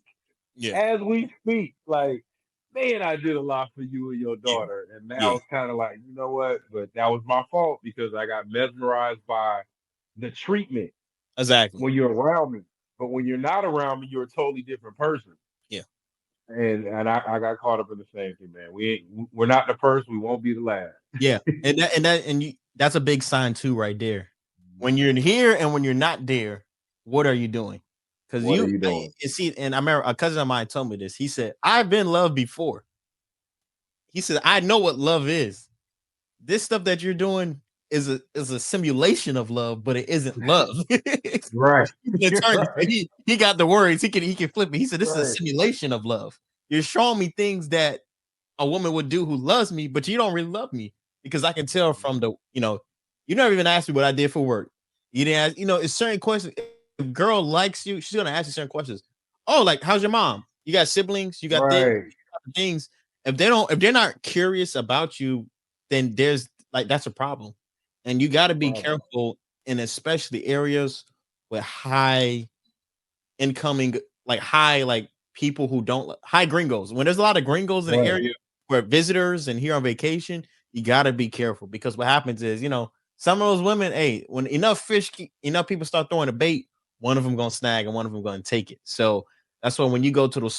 Yeah. As we speak. Like, man, I did a lot for you and your Yeah. daughter. And now Yeah. it's kind of like, you know what? But that was my fault because I got mesmerized by the treatment Exactly. when you're around me. But when you're not around me, you're a totally different person. Yeah. And I got caught up in the same thing, man. We're not the first, we won't be the last. Yeah. That's a big sign too, right there. When you're here and when you're not there, what are you doing? Because What are you doing? you see, and I remember a cousin of mine told me this. He said, "I've been loved before." He said, "I know what love is. This stuff that you're doing is a simulation of love, but it isn't love." Right. He's an attorney, so Right. he got the words. He can flip it. He said, "This is a Right. simulation of love. You're showing me things that a woman would do who loves me, but you don't really love me because I can tell from you never even asked me what I did for work. You didn't ask, it's certain questions. If a girl likes you, she's gonna ask you certain questions. Oh, like how's your mom? You got siblings? You got this, Right. things. if they're not curious about you, then there's like that's a problem. And you got to be Problem. careful in especially areas with high incoming, like high, like people who don't high gringos. When there's a lot of gringos in the Right. area where visitors and here on vacation, you got to be careful because what happens is, some of those women, hey, when enough people start throwing a bait, one of them gonna snag and one of them gonna take it. So that's why when you go to those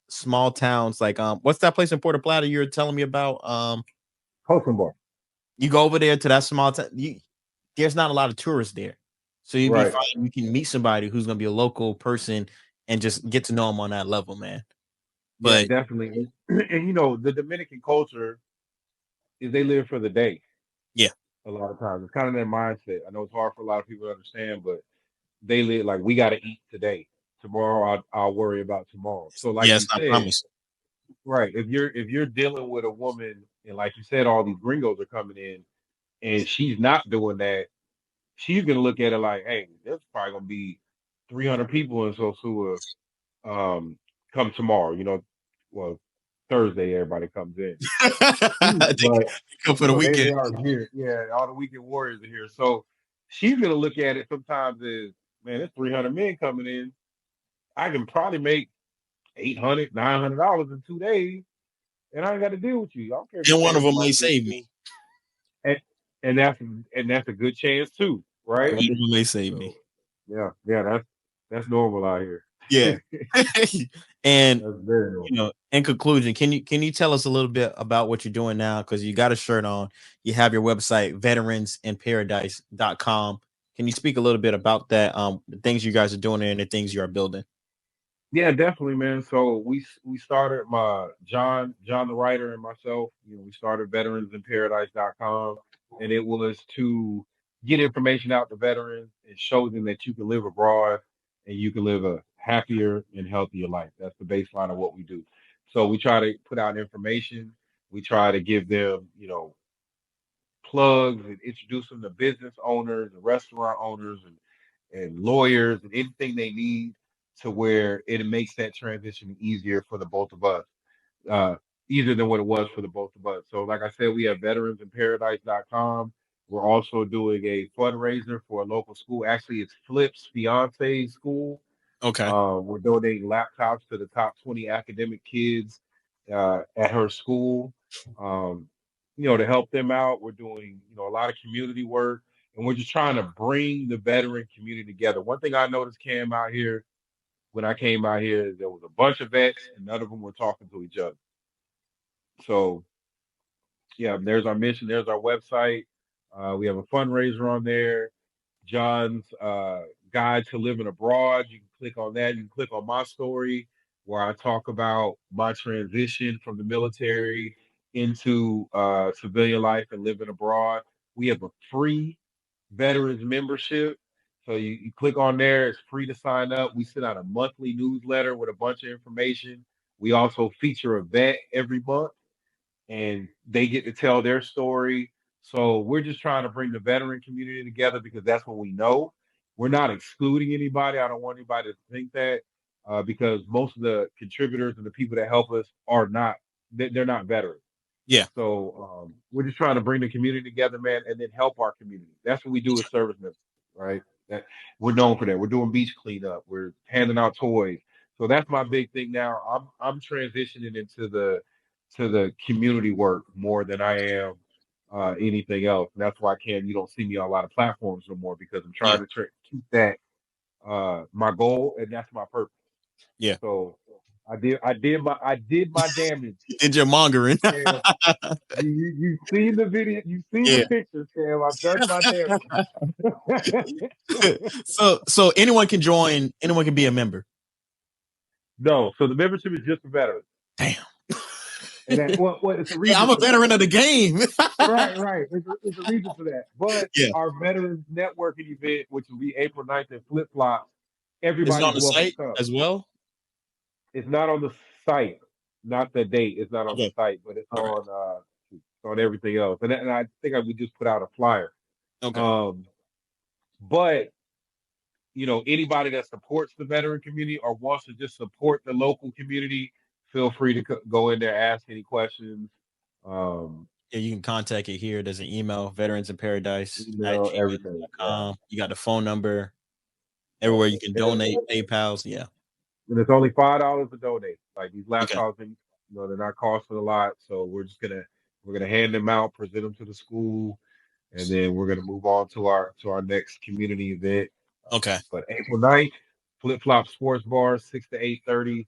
small towns, like what's that place in Puerto Plata you were telling me about? Coaching bar. You go over there to that small town. There's not a lot of tourists there, so you'd be Right. fine. You can meet somebody who's gonna be a local person and just get to know them on that level, man. Yeah, But definitely. And the Dominican culture is they live for the day. yeah, A lot of times, it's kind of their mindset. I know it's hard for a lot of people to understand, but they live like we got to eat today. Tomorrow, I'll worry about tomorrow. So, like yeah, you it's not said, promised. right? If you're dealing with a woman, and like you said, all these gringos are coming in, and she's not doing that, she's gonna look at it like, hey, there's probably gonna be 300 people in Sosua um, come tomorrow. Well, Thursday everybody comes in, They but come for the they weekend. are here. Yeah, all the weekend warriors are here. So she's gonna look at it sometimes as, man, there's 300 men coming in. I can probably make 800, $900 in 2 days, and I ain't got to deal with you. I don't care if you're And one of paying them somebody may to do save it. me. And, and that's a good chance too, One right? of them may save me. So yeah, that's normal out here. Yeah. And That's very normal. in conclusion, can you tell us a little bit about what you're doing now? Because you got a shirt on, you have your website, veteransinparadise.com. Can you speak a little bit about that? The things you guys are doing and the things you are building. Yeah, definitely, man. So we started my John the writer and myself. We started veteransinparadise.com, and it was to get information out to veterans and show them that you can live abroad and you can live a happier and healthier life. That's the baseline of what we do. So we try to put out information. We try to give them, plugs and introduce them to business owners and restaurant owners and lawyers and anything they need to where it makes that transition easier for the both of us, uh, easier than what it was for the both of us. So, like I said, we have veteransinparadise.com. We're also doing a fundraiser for a local school. Actually, it's Flip's fiance's school. Okay. We're donating laptops to the top 20 academic kids at her school, um, to help them out. We're doing, a lot of community work, and we're just trying to bring the veteran community together. One thing I noticed came out here when I came out here is there was a bunch of vets, and none of them were talking to each other. So, yeah, there's our mission. There's our website. We have a fundraiser on there. John's Guide to Living Abroad. You can click on that. You can click on my story where I talk about my transition from the military into civilian life and living abroad. We have a free veterans membership. So you click on there, it's free to sign up. We send out a monthly newsletter with a bunch of information. We also feature a vet every month and they get to tell their story. So we're just trying to bring the veteran community together because that's what we know. We're not excluding anybody. I don't want anybody to think that because most of the contributors and the people that help us are not, they're not veterans. Yeah. So we're just trying to bring the community together, man, and then help our community. That's what we do as service members, right? That we're known for that. We're doing beach cleanup. We're handing out toys. So that's my big thing now. I'm transitioning into the community work more than I am anything else. And that's why you don't see me on a lot of platforms no more because I'm Yeah. trying to keep that my goal and that's my purpose. Yeah. So I did my damage. You did your mongering. Yeah. You seen the video, you seen the Yeah. pictures, Sam. I've done my damage. So anyone can be a member. No, so the membership is just for veterans. Damn. And that well, it's a Hey, reason I'm a for that. veteran of the game. Right, right. It's a reason for that. But Yeah. our veterans networking event, which will be April 9th in Flip Flop, Is it on everybody's the welcome to site come. as well? It's not on the site, not the date. It's not on the Okay. site, but All right. it's on everything else. And I think we just put out a flyer. Okay. Um, but anybody that supports the veteran community or wants to just support the local community, feel free to go in there, ask any questions. Yeah, you can contact it here. There's an email, veteransinparadise at Email, everything. Yeah. gmail.com. You got the phone number Yep. everywhere you can donate, PayPal's. Yeah. And it's only $5 to donate. Like these Okay. laptops, they're not costing a lot. So we're gonna hand them out, present them to the school, and then we're gonna move on to our next community event. Okay. But April 9th, Flip Flop Sports Bar, 6 to 8:30,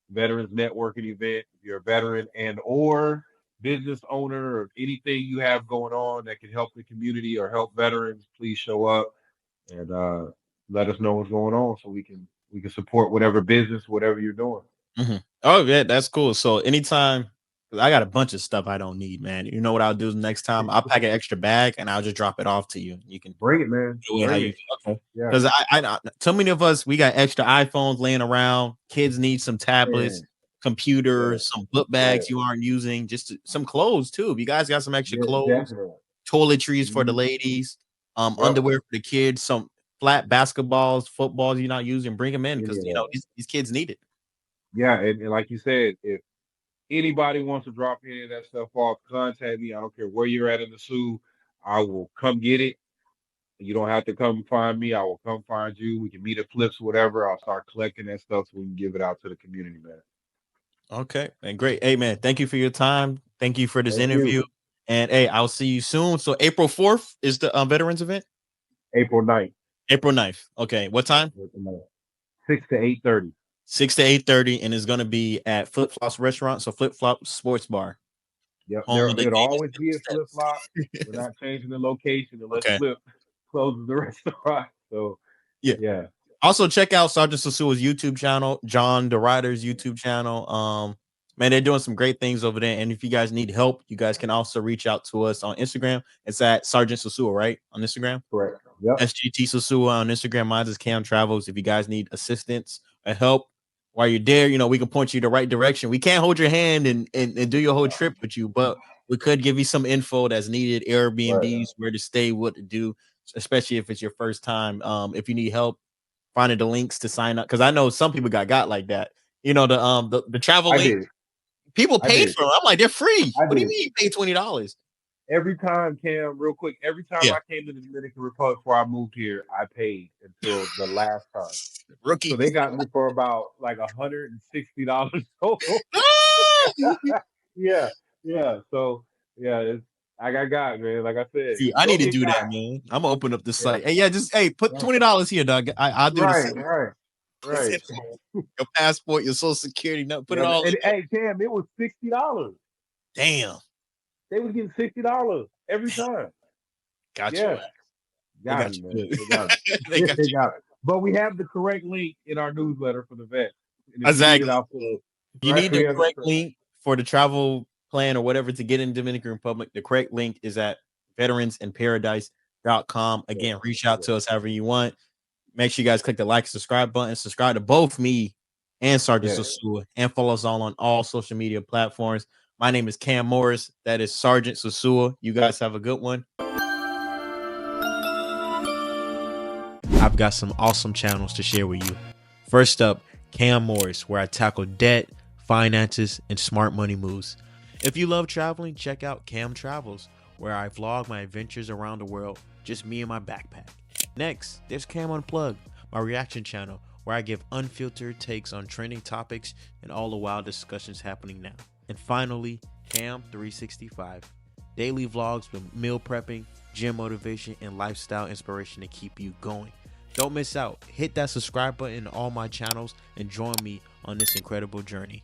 Veterans Networking event. If you're a veteran and or business owner or anything you have going on that can help the community or help veterans, please show up and let us know what's going on so we can support whatever business, whatever you're doing. Oh yeah, that's cool. So anytime, 'cause I got a bunch of stuff I don't need, man. You know what I'll do next time? I'll pack an extra bag and I'll just drop it off to you. You can Bring it, man. do it how Bring you it. okay. Yeah. Because too many of us, we got extra iPhones laying around. Kids need some tablets, Man. Yeah. computers, some book Yeah. bags you aren't using, some clothes too. If you guys got some extra clothes, Definitely. toiletries for the Mhm. ladies, Yep. underwear for the kids, some flat basketballs, footballs you're not using, bring them in Any because of that. these kids need it. Yeah, and like you said, if anybody wants to drop any of that stuff off, contact me. I don't care where you're at in the zoo. I will come get it. You don't have to come find me. I will come find you. We can meet at Flips, whatever. I'll start collecting that stuff so we can give it out to the community, man. Okay, and great. Hey man, thank you for your time. Thank you for this Thank you. interview. And hey, I'll see you soon. So April 4th is the veterans event. April 9th. April 9th. Okay, what time? April 9th. 6 to 8:30. 6 to 8:30, and it's gonna be at Flip Flops Restaurant. So Flip Flop Sports Bar, Yep. home of the It'll Gators always and be a flip the flop. We're Steps. not changing the location unless Okay. Flip closes the restaurant. So Yeah. yeah. Also, check out Sergeant Sosua's YouTube channel, John the Rider's YouTube channel. Man, they're doing some great things over there. And if you guys need help, you guys can also reach out to us on Instagram. It's at Sergeant Sosua, right? On Instagram. Correct. Yep. SGT Sosua on Instagram. Mine is Cam Travels. If you guys need assistance or help while you're there, we can point you the right direction. We can't hold your hand and do your whole trip with you, but we could give you some info that's needed, Right. Airbnbs, where to stay, what to do, especially if it's your first time. If you need help finding the links to sign up, because I know some people got like that. The travel I link, did. people I paid did. for them. I'm like, they're free. I What do you did. mean you pay $20? Every time, Cam, real quick, every time Yeah, I came to the Dominican Republic before I moved here, I paid until the last time. So rookie. they got me for about like $160 total. Ah! Yeah, yeah. So yeah, I got man. Like I said, Dude, I go need to get do that, got. man. I'm gonna open up the Yeah. site. Hey, yeah, just put Yeah. $20 here, dog. I'll do the Right, same. right, right. Your passport, your social security number, put it Yeah, all in and there. hey, Cam, it was $60. Damn. They was getting $60 every Damn. time. Got Yeah, your ass. They got got it, you man. good. They got They it. got They you got it. But we have the correct link in our newsletter for the vet. And if you need it, exactly. I'll put it. If you Right? need We the have correct link for the travel plan or whatever to get in Dominican Republic, the correct link is at veteransinparadise.com. yeah, Again, reach out yeah, to us however you want. Make sure you guys click the like, subscribe button, subscribe to both me and Sergeant yeah. Sosua, and follow us all on all social media platforms. My name is Cam Morris. That is Sergeant Sosua. You guys have a good one. I've got some awesome channels to share with you. First up, Cam Morris, where I tackle debt, finances, and smart money moves. If you love traveling, check out Cam Travels, where I vlog my adventures around the world, just me and my backpack. Next, there's Cam Unplugged, my reaction channel, where I give unfiltered takes on trending topics and all the wild discussions happening now. And finally, Cam 365, daily vlogs with meal prepping, gym motivation, and lifestyle inspiration to keep you going. Don't miss out. Hit that subscribe button in all my channels and join me on this incredible journey.